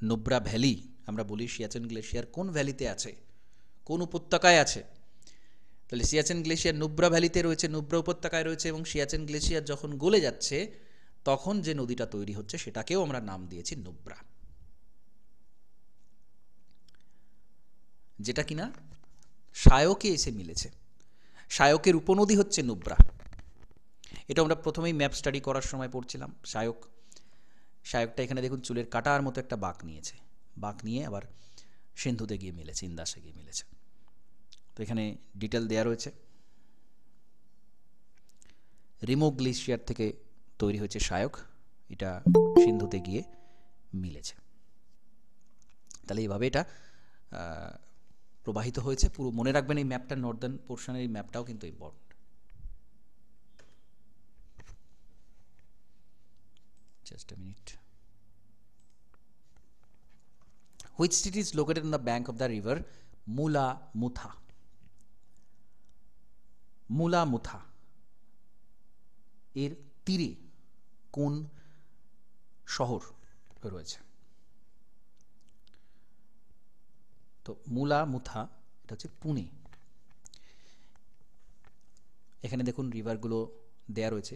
নুব্রা ভ্যালি আমরা বলি সিয়াচেন গ্লেসিয়ার কোন ভ্যালিতে আছে, কোন উপত্যকায় আছে? তাহলে সিয়াচেন গ্লেসিয়ার নুব্রা ভ্যালিতে রয়েছে, নুব্রা উপত্যকায় রয়েছে, এবং সিয়াচেন গ্লেসিয়ার যখন গলে যাচ্ছে তখন যে নদীটা তৈরি হচ্ছে সেটাকেও আমরা নাম দিয়েছি নুব্রা, যেটা কিনা শায়কে এসে মিলেছে। শায়কের উপনদী হচ্ছে নুব্রা। এটা আমরা প্রথমেই ম্যাপ স্টাডি করার সময় পড়ছিলাম। শায়কটা এখানে দেখুন চুলের কাটার মতো একটা বাঁক নিয়েছে, বাঁক নিয়ে আবার সিন্ধুতে গিয়ে মিলেছে, ইন্দাসে গিয়ে মিলেছে। তো এখানে ডিটেল দেয়া রয়েছে। রিমো গ্লেসিয়ার থেকে তৈরি হয়েছে শায়ক, এটা সিন্ধুতে গিয়ে মিলেছে। তাহলে এইভাবে এটা প্রবাহিত হয়েছে। পুরো মনে রাখবেন এই ম্যাপটা, নর্দার্ন পোর্শনের এই ম্যাপটাও কিন্তু important. Just a minute. Which city is located on the bank of the river Mula Mutha? Mula Mutha এর তীরে কোন শহর রয়েছে? তো মুলা মুথা এটা হচ্ছে পুনে। এখানে দেখুন রিভারগুলো দেয়া রয়েছে।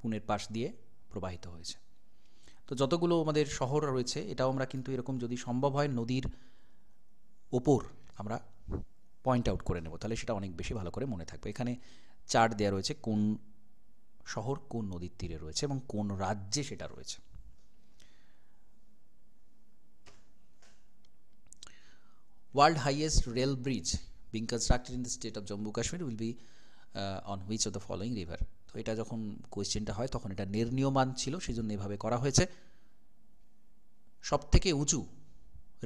পুনের পাশ দিয়ে প্রবাহিত হয়েছে। তো যতগুলো আমাদের শহর রয়েছে এটাও আমরা কিন্তু এরকম যদি সম্ভব হয় নদীর ওপর আমরা পয়েন্ট আউট করে নেব, তাহলে সেটা অনেক বেশি ভালো করে মনে থাকবে। এখানে চার্ট দেয়া রয়েছে কোন শহর কোন নদীর তীরে রয়েছে এবং কোন রাজ্যে সেটা রয়েছে। World highest rail bridge being constructed in the state of Jammu Kashmir will be on which of the following river? তো এটা যখন কোয়েশ্চেনটা হয় তখন এটা নির্ণীয়মান ছিল, সেই জন্য এভাবে করা হয়েছে। সবথেকে উঁচু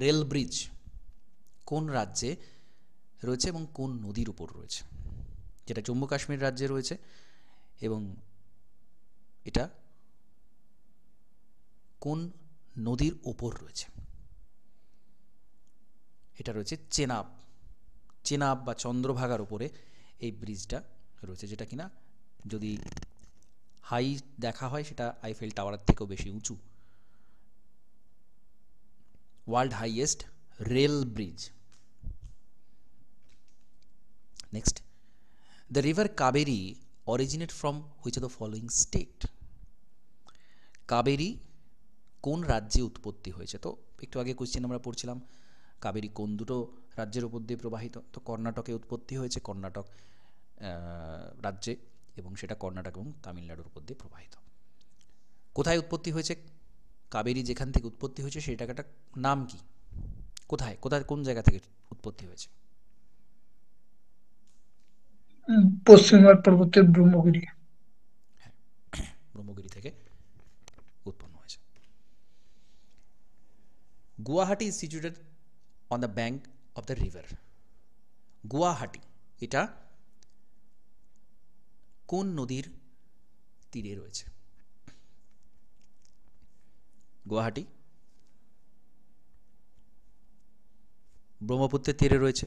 রেল ব্রিজ কোন রাজ্যে রয়েছে এবং কোন নদীর উপর রয়েছে? যেটা জম্মু কাশ্মীর রাজ্যে রয়েছে এবং এটা কোন নদীর উপর রয়েছে? এটা রয়েছে চেনাব বা চন্দ্রভাগার উপরে এই ব্রিজটা রয়েছে, যেটা কিনা যদি হাই দেখা হয় সেটা আইফেল টাওয়ারের থেকেও বেশি উঁচু। World highest rail bridge. Next, the river Kaveri originate from which of the following state? কাবেরী কোন রাজ্যে উৎপত্তি হয়েছে? তো একটু আগে কোয়েশ্চেন আমরা পড়ছিলাম কাবেরী কোন দুটো রাজ্যের উপর দিয়ে প্রবাহিত। তো কর্ণাটকে উৎপত্তি হয়েছে, কর্ণাটক রাজ্যে, এবং সেটা কর্ণাটক এবং তামিলনাড়ুর উপর দিয়ে প্রবাহিত। কোথায় উৎপত্তি হয়েছে? কাবেরী যেখান থেকে উৎপত্তি হয়েছে সেই জায়গাটার নাম কি? কোথায় কোন জায়গা থেকে উৎপত্তি হয়েছে? পশ্চিমবঙ্গ পর্বতের ব্রহ্মগিরি। হ্যাঁ, ব্রহ্মগিরি থেকে উৎপন্ন হয়েছে। Guwahati is situated on the bank of the river. Guwahati এটা কোন নদীর তীরে রয়েছে? গুয়াহাটি ব্রহ্মপুত্রের তীরে রয়েছে।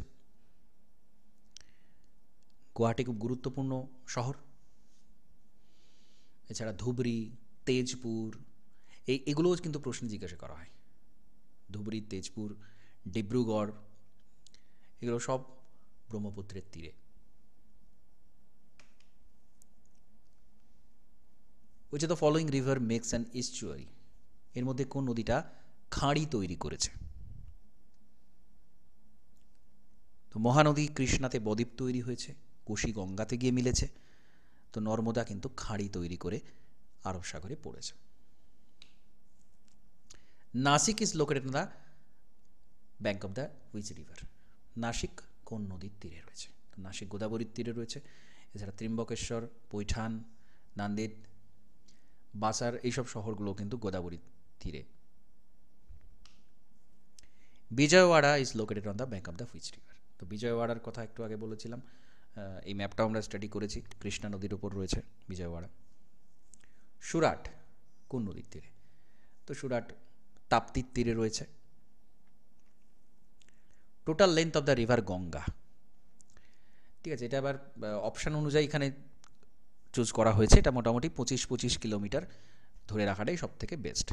গুয়াহাটি খুব গুরুত্বপূর্ণ শহর। এছাড়া ধুবড়ি, তেজপুর এগুলোও কিন্তু প্রশ্ন জিজ্ঞাসা করা হয়। ধুবড়ি, তেজপুর, ডিব্রুগড় এগুলো সব ব্রহ্মপুত্রের তীরে। Which of the following river makes an estuary? এর মধ্যে কোন নদীটা খাঁড়ি তৈরি করেছে? তো মহানদী কৃষ্ণাতে বদ্বীপ তৈরি হয়েছে, কোশি গঙ্গাতে গিয়ে মিলেছে, তো নর্মদা কিন্তু খাঁড়ি তৈরি করে আরব সাগরে পড়েছে। Nashik is located on the bank of the which river? Nashik কোন নদীর তীরে রয়েছে? তো নাসিক গোদাবরীর তীরে রয়েছে এছাড়া ত্রিম্বকেশ্বর, পৈঠান, নান্দেদ, বাসার এইসব শহরগুলো কিন্তু গোদাবরীর তীরে। Vijayawada is located on the bank of the which river. তো বিজয়ওয়াড়ার কথা একটু আগে বলেছিলাম, এই ম্যাপটাও আমরা স্টাডি করেছি, কৃষ্ণা নদীর উপর রয়েছে বিজয়ওয়াড়া। সুরাট কোন নদীর তীরে? তো সুরাট তাপ্তির তীরে রয়েছে। Total length of the river Ganga, ঠিক আছে, এটা আবার অপশান অনুযায়ী এখানে চুজ করা হয়েছে। এটা মোটামুটি 25 কিলোমিটার ধরে রাখাটাই সব থেকে বেস্ট।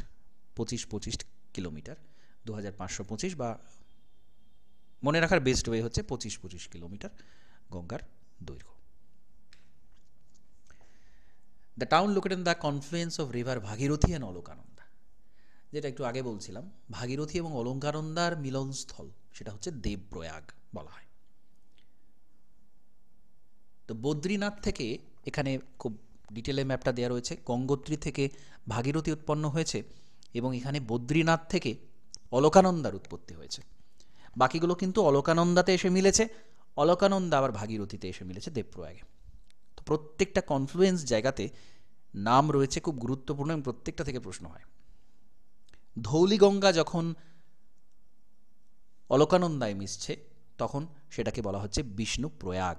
25 কিলোমিটার, 2525, বা মনে রাখার বেস্ট ওয়ে হচ্ছে 25 কিলোমিটার গঙ্গার দৈর্ঘ্য। The town located in the confluence of river Bhagirathi and Alaknanda, যেটা একটু আগে বলছিলাম, ভাগীরথী এবং অলকানন্দার মিলনস্থল, সেটা হচ্ছে দেবপ্রয়াগ বলা হয়। তো বদ্রীনাথ থেকে, এখানে খুব ডিটেলে ম্যাপটা দেওয়া রয়েছে, গঙ্গোত্রী থেকে ভাগীরথী উৎপন্ন হয়েছে এবং এখানে বদ্রীনাথ থেকে অলকানন্দার উৎপত্তি হয়েছে। বাকিগুলো কিন্তু অলকানন্দাতে এসে মিলেছে, অলকানন্দা আবার ভাগীরথীতে এসে মিলেছে দেবপ্রয়াগে। তো প্রত্যেকটা কনফ্লুয়েন্স জায়গাতে নাম রয়েছে, খুব গুরুত্বপূর্ণ, এবং প্রত্যেকটা থেকে প্রশ্ন হয়। ধৌলিগঙ্গা যখন অলকানন্দায় মিশছে তখন সেটাকে বলা হচ্ছে বিষ্ণু প্রয়াগ।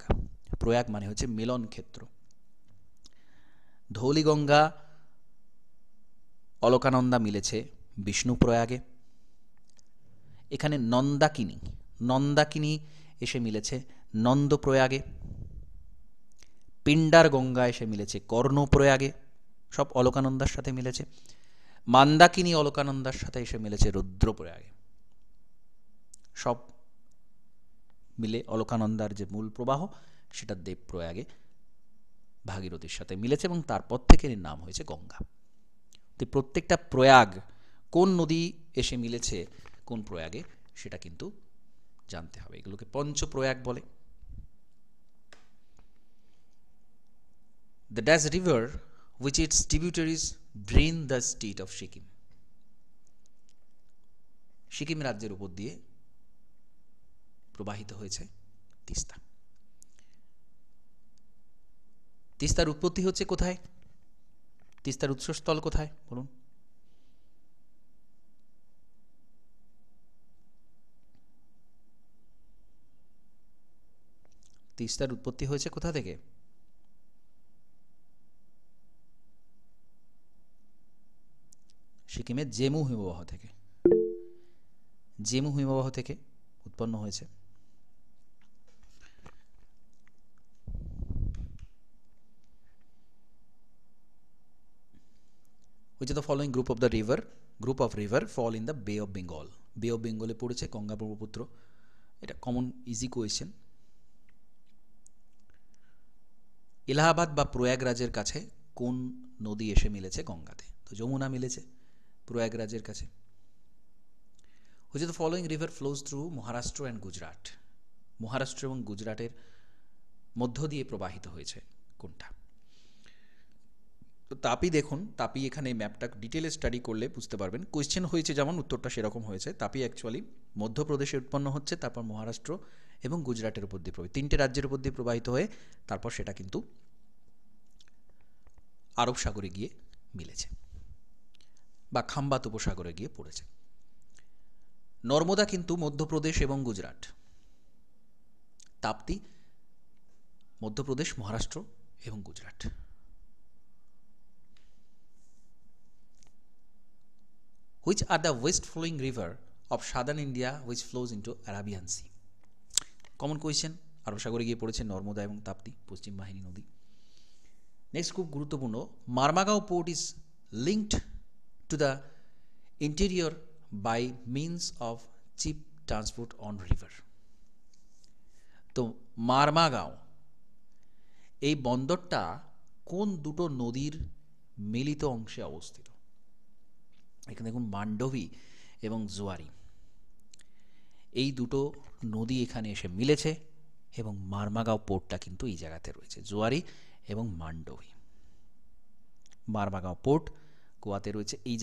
প্রয়াগ মানে হচ্ছে মিলন ক্ষেত্র। ধৌলিগঙ্গা অলকানন্দা মিলেছে বিষ্ণু প্রয়াগে। এখানে নন্দাকিনী এসে মিলেছে নন্দপ্রয়াগে। পিণ্ডার গঙ্গা এসে মিলেছে কর্ণপ্রয়াগে, সব অলকানন্দার সাথে মিলেছে। মান্দাকিনী অলকানন্দার সাথে এসে মিলেছে রুদ্রপ্রয়াগে। সব মিলে অলকানন্দার যে মূল প্রবাহ সেটা দেবপ্রয়াগে ভাগীরথীর সাথে মিলেছে এবং তারপর থেকে এর নাম হয়েছে গঙ্গা। তো প্রত্যেকটা প্রয়াগ কোন নদী এসে মিলেছে কোন প্রয়াগে সেটা কিন্তু জানতে হবে। এগুলোকে পঞ্চপ্রয়াগ বলে। The Dash River, which its tributaries drain the state of Sikkim. Sikkim রাজ্যের উপর দিয়ে প্রবাহিত হয়েছে তিস্তা। তিস্তার উৎপত্তি হচ্ছে কোথায়? তিস্তার উৎসস্থল কোথায় বলুন? তিস্তার উৎপত্তি হয়েছে কোথা থেকে? সিকিমের জেমু হিমবাহ থেকে। জেমু হিমবাহ থেকে উৎপন্ন হয়েছে। Which of the following group of river fall in the Bay of Bengal? বে অফ বেঙ্গলে পড়েছে গঙ্গা ব্রহ্মপুত্র। এটা কমন ইজি কোয়েশ্চেন। এলাহাবাদ বা প্রয়াগরাজের কাছে কোন নদী এসে মিলেছে গঙ্গাতে? তো যমুনা মিলেছে প্রয়াগরাজের কাছে। Which of the following river flows through Maharashtra and Gujarat? Maharashtra এবং গুজরাটের মধ্য দিয়ে প্রবাহিত হয়েছে কোনটা? তো তাপি দেখুন, তাপি এখানে ম্যাপটা ডিটেলে স্টাডি করলে বুঝতে পারবেন। কোয়েশ্চেন হয়েছে যেমন উত্তরটা সেরকম হয়েছে। তাপি অ্যাকচুয়ালি মধ্যপ্রদেশে উৎপন্ন হচ্ছে, তারপর মহারাষ্ট্র এবং গুজরাটের উপর দিয়ে প্রবাহিত, তিনটে রাজ্যের উপর দিয়ে প্রবাহিত হয়ে তারপর সেটা কিন্তু আরব সাগরে গিয়ে মিলেছে বা খাম্বাত উপসাগরে গিয়ে পড়েছে। নর্মদা কিন্তু মধ্যপ্রদেশ এবং গুজরাট, তাপ্তি মধ্যপ্রদেশ, মহারাষ্ট্র এবং Gujarat. Which are the west flowing river of southern India which flows into Arabian Sea? Common question, আরব সাগরে গিয়ে পড়েছে নর্মদা এবং তাপ্তি, পশ্চিম বাহিনী নদী। নেক্সট খুব গুরুত্বপূর্ণ, Marmagao port is linked to the interior by means of cheap transport on river. তো মারমাগাঁও এই বন্দরটা কোন দুটো নদীর মিলিত অংশে অবস্থিত? এখানে দেখুন মান্ডবী এবং জোয়ারি, এই দুটো নদী এখানে এসে মিলেছে এবং মারমাগাঁও পোর্টটা কিন্তু এই জায়গাতে রয়েছে, জোয়ারি এবং মান্ডবী। মারমাগাঁও পোর্ট গোয়াতে রয়েছে, এই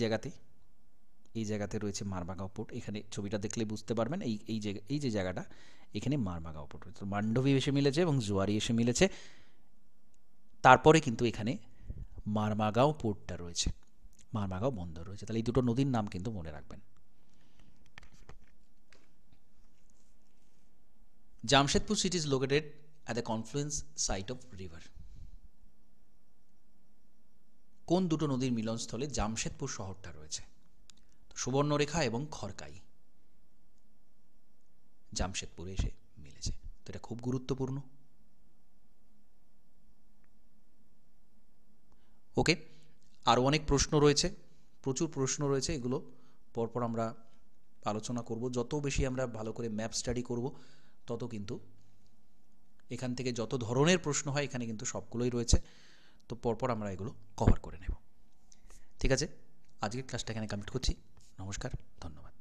জায়গাতে রয়েছে মারমাগাঁও পোর্ট। এখানে ছবিটা দেখলে বুঝতে পারবেন এই যে জায়গাটা, এখানে মারমাগাঁও পোর্ট রয়েছে। তো মান্ডবী এসে মিলেছে এবং জোয়ারি এসে মিলেছে তারপরে কিন্তু এখানে মারমাগাঁও পোর্টটা রয়েছে, মারমাগাঁও বন্দর রয়েছে। তাহলে এই দুটো নদীর নাম কিন্তু মনে রাখবেন। Jamshedpur city is located at the confluence site of river. কোন দুটো নদীর মিলনস্থলে জামশেদপুর শহরটা রয়েছে? সুবর্ণরেখা এবং খড়কাই জামশেদপুরে এসে মিলেছে। তো এটা খুব গুরুত্বপূর্ণ। ওকে, আরও অনেক প্রশ্ন রয়েছে, প্রচুর প্রশ্ন রয়েছে, এগুলো পরপর আমরা আলোচনা করব। যত বেশি আমরা ভালো করে ম্যাপ স্টাডি করব তত কিন্তু এখান থেকে যত ধরনের প্রশ্ন হয় এখানে কিন্তু সবগুলোই রয়েছে। তো পরপর আমরা এগুলো কভার করে নেব। ঠিক আছে, আজকের ক্লাসটা এখানে কমপ্লিট করছি। নমস্কার, ধন্যবাদ।